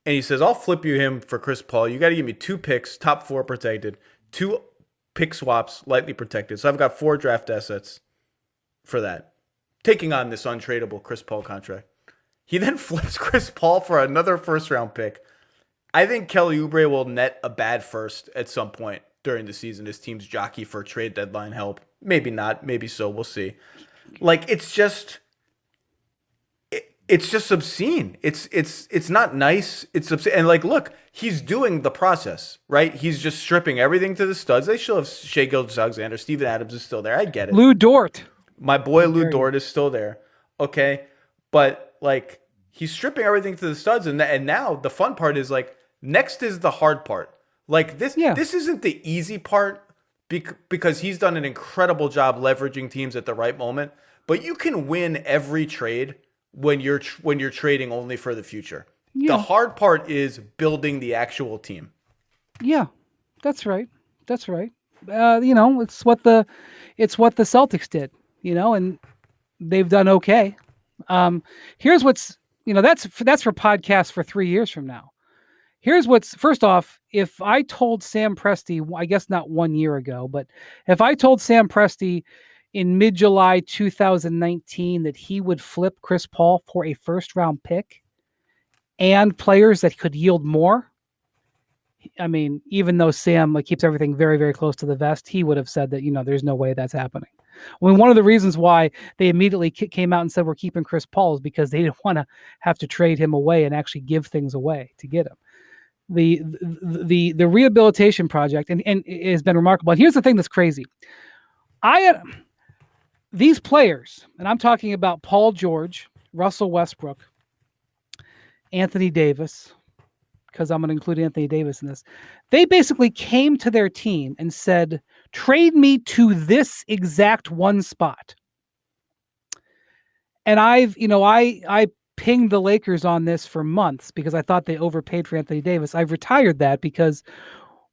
[SPEAKER 1] and he says, I'll flip him for Chris Paul. You got to give me 2 picks, top 4 protected, 2 pick swaps, lightly protected. So I've got 4 draft assets for that. Taking on this untradeable Chris Paul contract. He then flips Chris Paul for another first-round pick. I think Kelly Oubre will net a bad first at some point during the season. His team's jockey for trade deadline help. Maybe not. Maybe so. We'll see. It's just obscene. It's not nice. It's obscene. And look, he's doing the process, right? He's just stripping everything to the studs. They still have Shai Gilgeous-Alexander. Steven Adams is still there. I get it.
[SPEAKER 3] Lou Dort.
[SPEAKER 1] My boy Lou Dort is still there. Okay. But he's stripping everything to the studs, and now the fun part is next is the hard part. This isn't the easy part because he's done an incredible job leveraging teams at the right moment. But you can win every trade when you're trading only for the future. Yeah. The hard part is building the actual team. Yeah,
[SPEAKER 3] that's right. It's what the Celtics did. And they've done okay. Here's what's, that's for podcasts for 3 years from now. Here's what's, first off, if I told Sam Presti, I guess not 1 year ago, but if I told Sam Presti in mid-July 2019 that he would flip Chris Paul for a first-round pick, and players that could yield more, I mean, even though Sam keeps everything very, very close to the vest, he would have said that, there's no way that's happening. I mean, one of the reasons why they immediately came out and said we're keeping Chris Paul is because they didn't want to have to trade him away and actually give things away to get him. The rehabilitation project and it has been remarkable. And here's the thing that's crazy. These players, and I'm talking about Paul George, Russell Westbrook, Anthony Davis, because I'm going to include Anthony Davis in this. They basically came to their team and said, trade me to this exact one spot. And I pinged the Lakers on this for months because I thought they overpaid for Anthony Davis. I've retired that because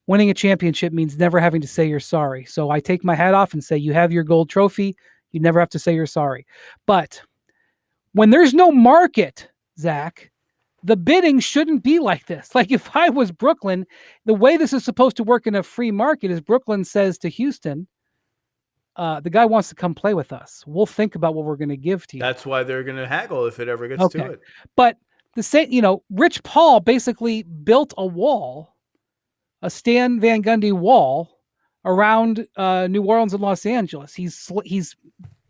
[SPEAKER 3] winning a championship means never having to say you're sorry. So I take my hat off and say, you have your gold trophy. You never have to say you're sorry. But when there's no market, Zach, the bidding shouldn't be like this. Like if I was Brooklyn, the way this is supposed to work in a free market is Brooklyn says to Houston, the guy wants to come play with us. We'll think about what we're going to give to you.
[SPEAKER 1] That's why they're going to haggle if it ever gets to it.
[SPEAKER 3] But the same, Rich Paul basically built a wall, a Stan Van Gundy wall around New Orleans and Los Angeles. He's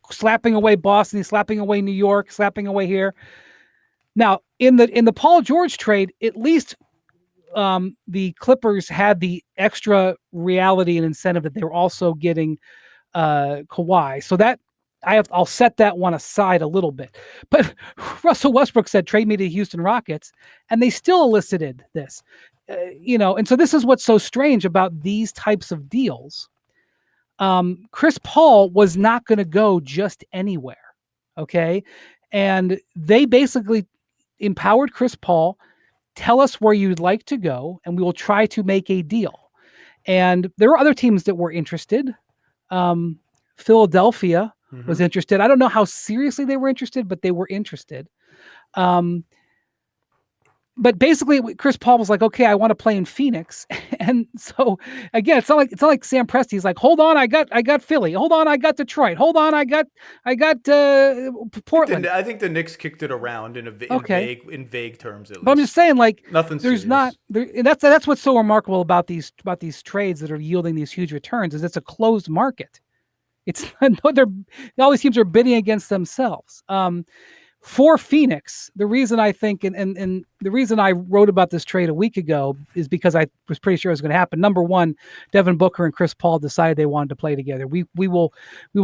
[SPEAKER 3] slapping away Boston. He's slapping away New York, slapping away here. Now, in the Paul George trade, at least the Clippers had the extra reality and incentive that they were also getting Kawhi. So that I'll set that one aside a little bit. But Russell Westbrook said, trade me to Houston Rockets, and they still elicited this. And so this is what's so strange about these types of deals. Chris Paul was not going to go just anywhere. Okay. And they basically empowered Chris Paul, tell us where you'd like to go, and we will try to make a deal. And there were other teams that were interested. Philadelphia was interested. I don't know how seriously they were interested, but they were interested. But basically, Chris Paul was like, "Okay, I want to play in Phoenix." And so again, it's not like Sam Presti. He's like, "Hold on, I got Philly. Hold on, I got Detroit. Hold on, I got Portland."
[SPEAKER 1] I think the Knicks kicked it around in vague terms. At least.
[SPEAKER 3] But I'm just saying,
[SPEAKER 1] nothing.
[SPEAKER 3] There's serious. Not there. That's what's so remarkable about these trades that are yielding these huge returns is it's a closed market. It's all these teams are bidding against themselves. For Phoenix, the reason I think and the reason I wrote about this trade a week ago is because I was pretty sure it was going to happen. Number one, Devin Booker and Chris Paul decided they wanted to play together. We will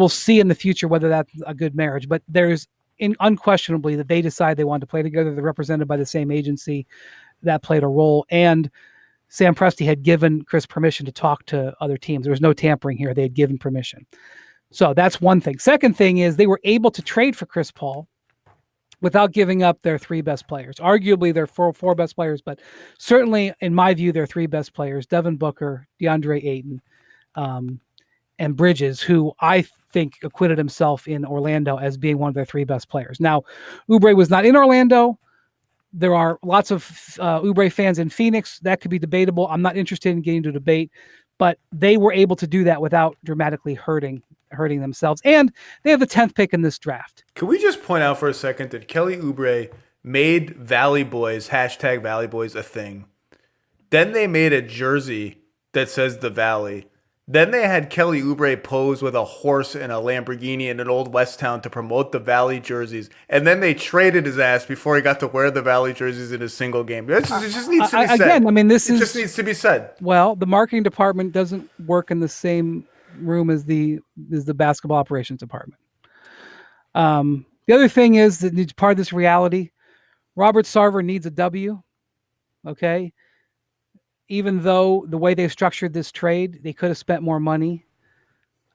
[SPEAKER 3] see in the future whether that's a good marriage, but there's unquestionably that they decided they wanted to play together. They're represented by the same agency. That played a role, and Sam Presti had given Chris permission to talk to other teams. There was no tampering here. They had given permission. So that's one thing. Second thing is they were able to trade for Chris Paul without giving up their three best players. Arguably, their four best players, but certainly, in my view, their three best players, Devin Booker, DeAndre Ayton, and Bridges, who I think acquitted himself in Orlando as being one of their three best players. Now, Oubre was not in Orlando. There are lots of Oubre fans in Phoenix. That could be debatable. I'm not interested in getting into a debate, but they were able to do that without dramatically hurting themselves. And they have the 10th pick in this draft.
[SPEAKER 1] Can we just point out for a second that Kelly Oubre made Valley Boys, #Valley Boys, a thing. Then they made a jersey that says the Valley. Then they had Kelly Oubre pose with a horse and a Lamborghini in an old West town to promote the Valley jerseys. And then they traded his ass before he got to wear the Valley jerseys in a single game. It just needs to be said.
[SPEAKER 3] Again, I mean, it
[SPEAKER 1] just needs to be said.
[SPEAKER 3] Well, the marketing department doesn't work in the same room as the basketball operations department. The other thing is that part of this reality, Robert Sarver needs a W. Okay. Even though the way they've structured this trade, they could have spent more money.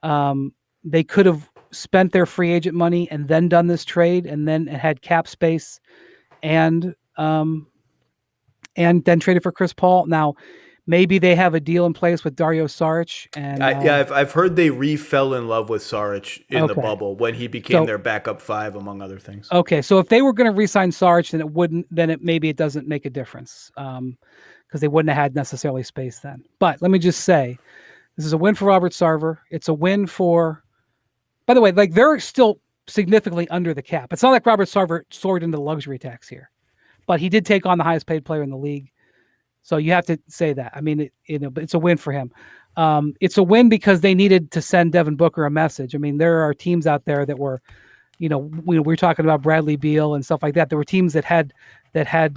[SPEAKER 3] They could have spent their free agent money and then done this trade and then had cap space and then traded for Chris Paul. Now, maybe they have a deal in place with Dario Saric. And
[SPEAKER 1] I've heard they fell in love with Saric in the bubble when he became their backup five, among other things.
[SPEAKER 3] Okay, so if they were going to re-sign Saric, then maybe it doesn't make a difference. Because they wouldn't have had necessarily space then. But let me just say, this is a win for Robert Sarver. It's a win for, by the way, they're still significantly under the cap. It's not like Robert Sarver soared into luxury tax here. but he did take on the highest paid player in the league. So you have to say that. I mean, it's a win for him. It's a win because they needed to send Devin Booker a message. I mean, there are teams out there that were, we're talking about Bradley Beal and stuff like that. There were teams that had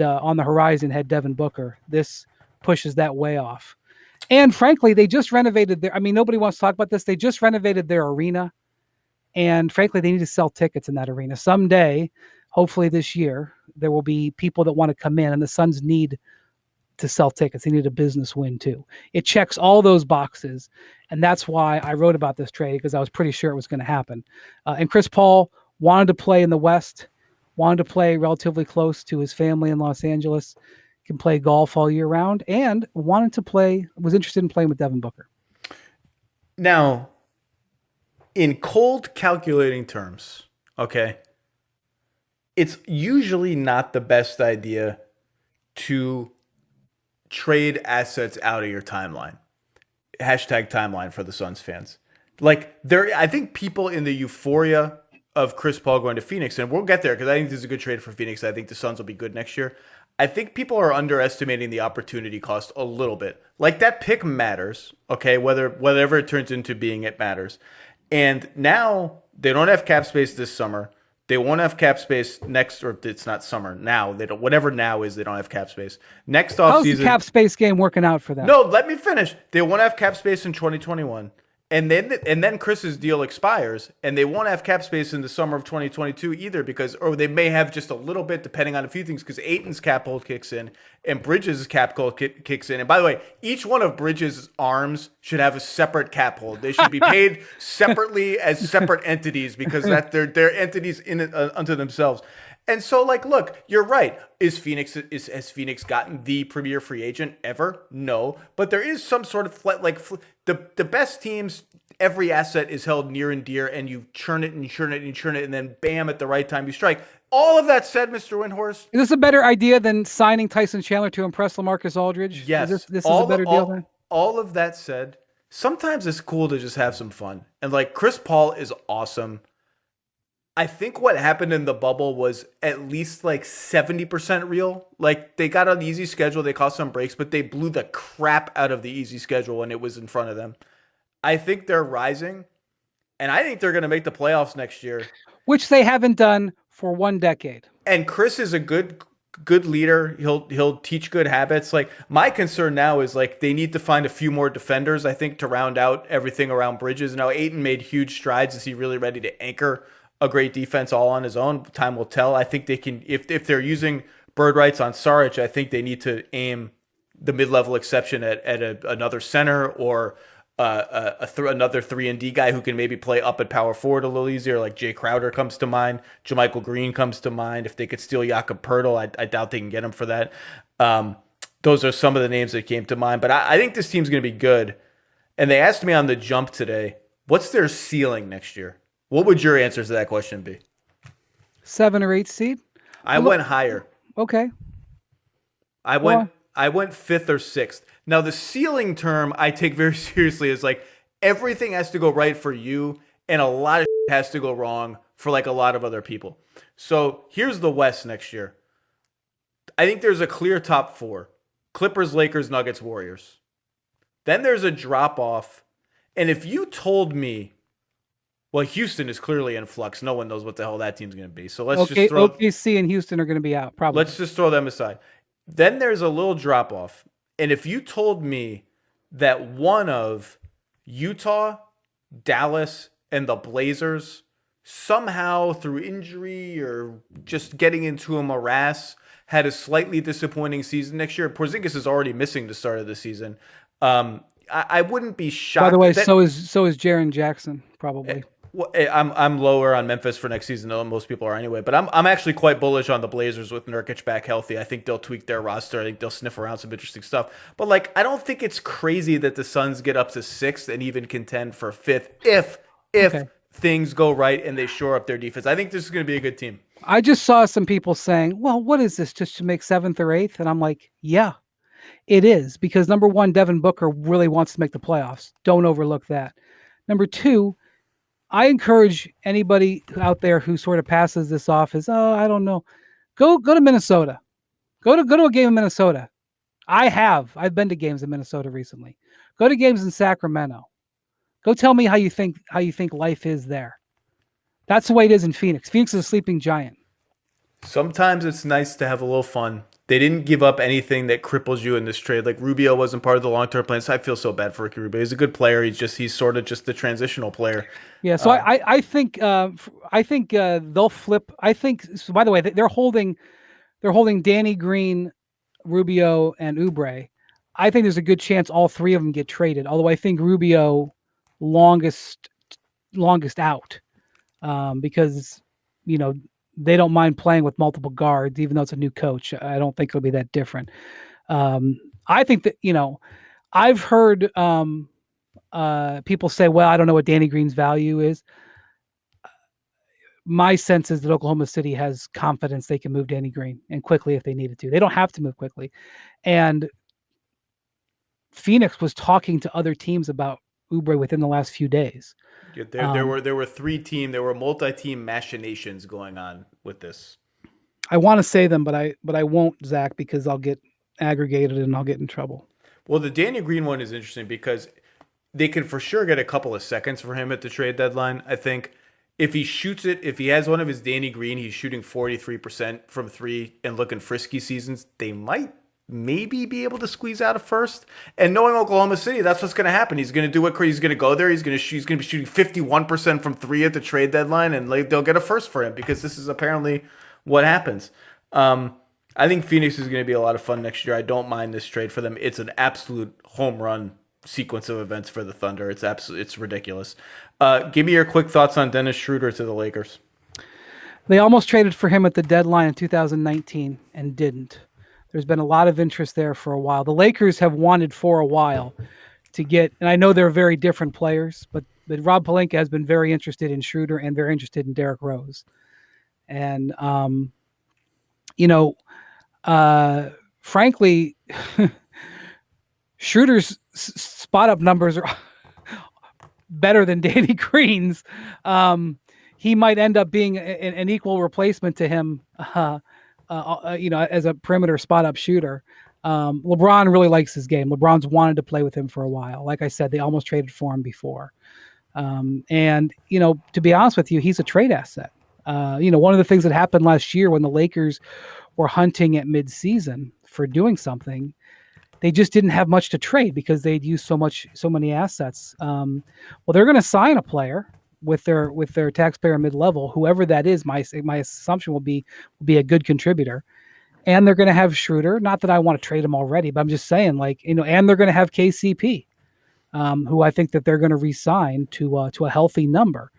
[SPEAKER 3] on the horizon had Devin Booker. This pushes that way off. And frankly, they just renovated nobody wants to talk about this. They just renovated their arena. And frankly, they need to sell tickets in that arena. Someday, hopefully this year, there will be people that want to come in, and the Suns need to sell tickets. They need a business win too. It checks all those boxes. And that's why I wrote about this trade, because I was pretty sure it was going to happen. And Chris Paul wanted to play in the West, wanted to play relatively close to his family in Los Angeles, can play golf all year round, and was interested in playing with Devin Booker.
[SPEAKER 1] Now, in cold calculating terms, okay, it's usually not the best idea to trade assets out of your timeline. Hashtag timeline for the Suns fans. I think people in the euphoria of Chris Paul going to Phoenix, and we'll get there because I think this is a good trade for Phoenix. I think the Suns will be good next year. I think people are underestimating the opportunity cost a little bit. Like, that pick matters, okay? Whatever it turns into being, it matters. And now they don't have cap space this summer. They won't have cap space next, or it's not summer now. They don't. Whatever now is, they don't have cap space next offseason.
[SPEAKER 3] How's the cap space game working out for them?
[SPEAKER 1] No, let me finish. They won't have cap space in 2021, and then Chris's deal expires, and they won't have cap space in the summer of 2022 either, or they may have just a little bit, depending on a few things, because Ayton's cap hold kicks in and Bridges' cap hold kicks in. And by the way, each one of Bridges' arms should have a separate cap hold. They should be paid separately as separate entities, because they're entities unto themselves. And so, look, you're right. Has Phoenix gotten the premier free agent ever? No, but there is some sort of the best teams. Every asset is held near and dear, and you churn it and you churn it and you churn it, and then bam, at the right time you strike. All of that said, Mr. Windhorst,
[SPEAKER 3] is this a better idea than signing Tyson Chandler to impress LaMarcus Aldridge?
[SPEAKER 1] Yes,
[SPEAKER 3] this is a better deal then?
[SPEAKER 1] All of that said, sometimes it's cool to just have some fun, and Chris Paul is awesome. I think what happened in the bubble was at least 70% real. They got on the easy schedule, they caused some breaks, but they blew the crap out of the easy schedule when it was in front of them. I think they're rising, and I think they're going to make the playoffs next year,
[SPEAKER 3] which they haven't done for 1 decade.
[SPEAKER 1] And Chris is a good leader. He'll teach good habits. My concern now is they need to find a few more defenders, I think, to round out everything around Bridges. Now, Ayton made huge strides. Is he really ready to anchor a great defense all on his own? Time will tell. I think they can, if they're using bird rights on Saric, I think they need to aim the mid-level exception at another center, or another 3-and-D guy who can maybe play up at power forward a little easier, like Jay Crowder comes to mind. JaMychal Green comes to mind. If they could steal Jakob Poeltl, I doubt they can get him for that. Those are some of the names that came to mind. But I think this team's going to be good. And they asked me on the jump today, what's their ceiling next year? What would your answers to that question be?
[SPEAKER 3] 7 or 8 seed?
[SPEAKER 1] I went higher.
[SPEAKER 3] Okay.
[SPEAKER 1] I went 5th or 6th. Now, the ceiling term I take very seriously is everything has to go right for you, and a lot of has to go wrong for a lot of other people. So here's the West next year. I think there's a clear top 4. Clippers, Lakers, Nuggets, Warriors. Then there's a drop-off. And if you told me, well, Houston is clearly in flux. No one knows what the hell that team's going to be. So let's just throw
[SPEAKER 3] OKC and Houston are going to be out, probably.
[SPEAKER 1] Let's just throw them aside. Then there's a little drop-off. And if you told me that one of Utah, Dallas, and the Blazers somehow through injury or just getting into a morass had a slightly disappointing season next year, Porzingis is already missing the start of the season. I wouldn't be shocked.
[SPEAKER 3] By the way, so is Jaren Jackson, probably.
[SPEAKER 1] Well, I'm lower on Memphis for next season than most people are anyway, but I'm actually quite bullish on the Blazers with Nurkic back healthy. I think they'll tweak their roster. I think they'll sniff around some interesting stuff. But I don't think it's crazy that the Suns get up to 6th and even contend for 5th if things go right and they shore up their defense. I think this is going to be a good team.
[SPEAKER 3] I just saw some people saying, well, what is this, just to make 7th or 8th? And I'm like, yeah, it is, because number 1, Devin Booker really wants to make the playoffs. Don't overlook that. Number 2, I encourage anybody out there who sort of passes this off as, oh, I don't know, go to Minnesota. Go to a game in Minnesota. I've been to games in Minnesota recently. Go to games in Sacramento. Go tell me how you think life is there. That's the way it is in Phoenix. Phoenix is a sleeping giant.
[SPEAKER 1] Sometimes it's nice to have a little fun. They didn't give up anything that cripples you in this trade. Like Rubio wasn't part of the long-term plans. I feel so bad for Ricky Rubio. He's a good player. He's sort of just the transitional player.
[SPEAKER 3] Yeah. So I think they'll flip. I think. So by the way, they're holding Danny Green, Rubio, and Oubre. I think there's a good chance all three of them get traded. Although I think Rubio longest out because they don't mind playing with multiple guards, even though it's a new coach. I don't think it'll be that different. I think that, I've heard people say, well, I don't know what Danny Green's value is. My sense is that Oklahoma City has confidence they can move Danny Green and quickly if they needed to. They don't have to move quickly. And Phoenix was talking to other teams about Oubre within the last few days.
[SPEAKER 1] There were multi-team machinations going on with this.
[SPEAKER 3] I want to say them, but I won't, Zach, because I'll get aggregated and I'll get in trouble.
[SPEAKER 1] Well, the Danny Green one is interesting because they can for sure get a couple of seconds for him at the trade deadline. I think if he shoots it, if he has one of his Danny Green, he's shooting 43% from three and looking frisky seasons, they might maybe be able to squeeze out a first. And knowing Oklahoma City, that's what's going to happen. He's going to do what he's going to go there. He's going to be shooting 51% from three at the trade deadline, and they'll get a first for him because this is apparently what happens. I think Phoenix is going to be a lot of fun next year. I don't mind this trade for them. It's an absolute home run sequence of events for the Thunder. It's ridiculous. Give me your quick thoughts on Dennis Schroeder to the Lakers.
[SPEAKER 3] They almost traded for him at the deadline in 2019 and didn't. There's been a lot of interest there for a while. The Lakers have wanted for a while to get, and I know they're very different players, but Rob Pelinka has been very interested in Schroeder and very interested in Derrick Rose. And, frankly, Schroeder's spot up numbers are better than Danny Green's. He might end up being an equal replacement to him, as a perimeter spot up shooter. LeBron really likes his game. LeBron's wanted to play with him for a while. Like I said, they almost traded for him before. And to be honest with you, he's a trade asset. One of the things that happened last year when the Lakers were hunting at midseason for doing something, they just didn't have much to trade because they'd used so many assets. Well, they're going to sign a player with their taxpayer mid-level, whoever that is. My assumption will be a good contributor, and they're going to have Schroeder. Not that I want to trade him already, but I'm just saying, and they're going to have KCP, who I think that they're going to re-sign to a healthy number.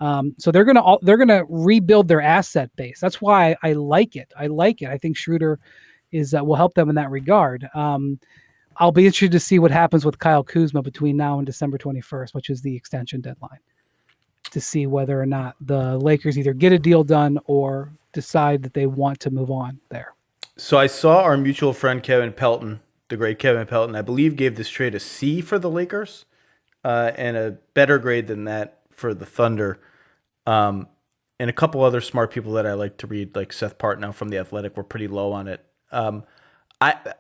[SPEAKER 3] So they're going to rebuild their asset base. That's why I like it. I think Schroeder will help them in that regard. I'll be interested to see what happens with Kyle Kuzma between now and December 21st, which is the extension deadline, to see whether or not the Lakers either get a deal done or decide that they want to move on there.
[SPEAKER 1] So I saw our mutual friend Kevin Pelton, the great Kevin Pelton, I believe gave this trade a C for the Lakers and a better grade than that for the Thunder. And a couple other smart people that I like to read, like Seth Partnow from The Athletic, were pretty low on it.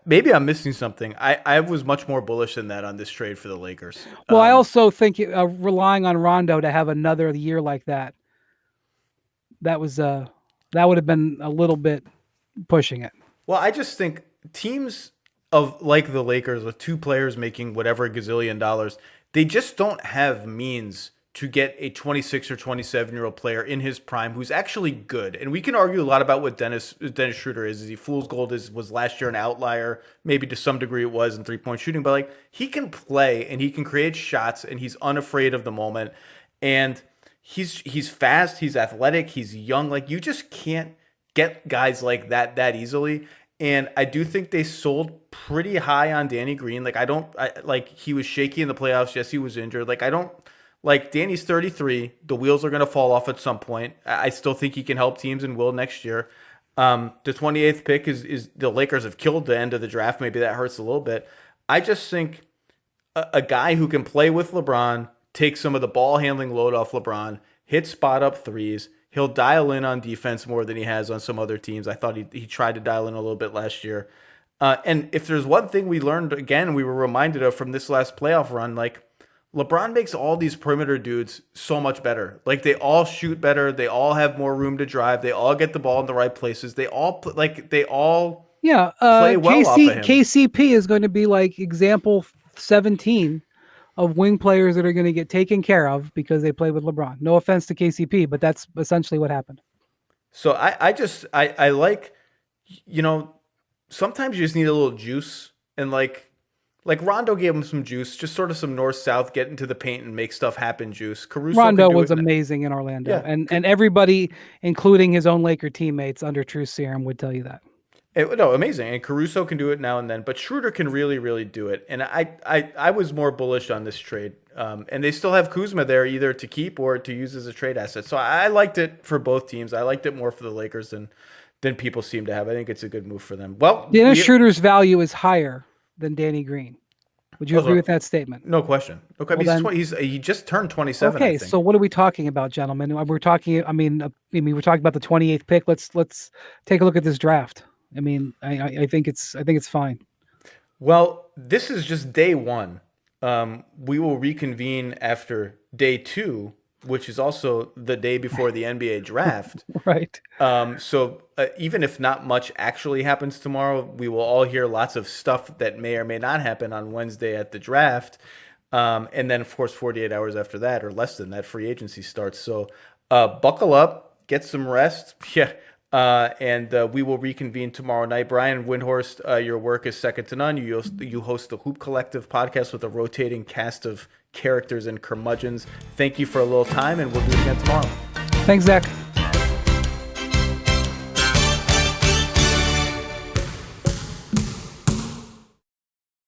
[SPEAKER 1] Maybe I'm missing something. I was much more bullish than that on this trade for the Lakers.
[SPEAKER 3] Well, I also think relying on Rondo to have another year like that would have been a little bit pushing it.
[SPEAKER 1] Well, I just think teams like the Lakers with two players making whatever gazillion dollars, they just don't have means to get a 26 or 27-year-old player in his prime who's actually good. And we can argue a lot about what Dennis Schroeder is. Is he fool's gold? Was last year an outlier? Maybe to some degree it was in three-point shooting. But he can play and he can create shots and he's unafraid of the moment. And he's fast, he's athletic, he's young. You just can't get guys like that easily. And I do think they sold pretty high on Danny Green. He was shaky in the playoffs. Yes, he was injured. Danny's 33. The wheels are going to fall off at some point. I still think he can help teams and will next year. The 28th pick is the Lakers have killed the end of the draft. Maybe that hurts a little bit. I just think a guy who can play with LeBron, take some of the ball handling load off LeBron, hit spot up threes. He'll dial in on defense more than he has on some other teams. I thought he tried to dial in a little bit last year. And if there's one thing we learned, again, we were reminded of from this last playoff run, like LeBron makes all these perimeter dudes so much better. Like they all shoot better. They all have more room to drive. They all get the ball in the right places. They all play well off of him.
[SPEAKER 3] KCP is going to be like example 17 of wing players that are going to get taken care of because they play with LeBron. No offense to KCP, but that's essentially what happened.
[SPEAKER 1] So I like, sometimes you just need a little juice, and like Rondo gave him some juice, just sort of some north-south, get into the paint and make stuff happen juice.
[SPEAKER 3] Rondo was amazing in Orlando, and everybody, including his own Laker teammates under Truth Serum, would tell you that.
[SPEAKER 1] Amazing. And Caruso can do it now and then, but Schroeder can really, really do it. And I was more bullish on this trade. And they still have Kuzma there either to keep or to use as a trade asset. So I liked it for both teams. I liked it more for the Lakers than people seem to have. I think it's a good move for them. Well,
[SPEAKER 3] Dennis Schroeder's value is higher than Danny Green. Would you agree with that statement?
[SPEAKER 1] No question. Okay, well, he just turned 27.
[SPEAKER 3] Okay, so what are we talking about, gentlemen? We're talking. I mean, we're talking about the 28th pick. Let's take a look at this draft. I mean, I think it's fine.
[SPEAKER 1] Well, this is just day one. We will reconvene after day 2, which is also the day before the NBA draft.
[SPEAKER 3] Right.
[SPEAKER 1] So even if not much actually happens tomorrow, we will all hear lots of stuff that may or may not happen on Wednesday at the draft. And then, of course, 48 hours after that, or less than that, free agency starts. So buckle up, get some rest. Yeah. And we will reconvene tomorrow night. Brian Windhorst, your work is second to none. You host the Hoop Collective podcast with a rotating cast of characters and curmudgeons. Thank you for a little time, and we'll do it again tomorrow.
[SPEAKER 3] Thanks, Zach.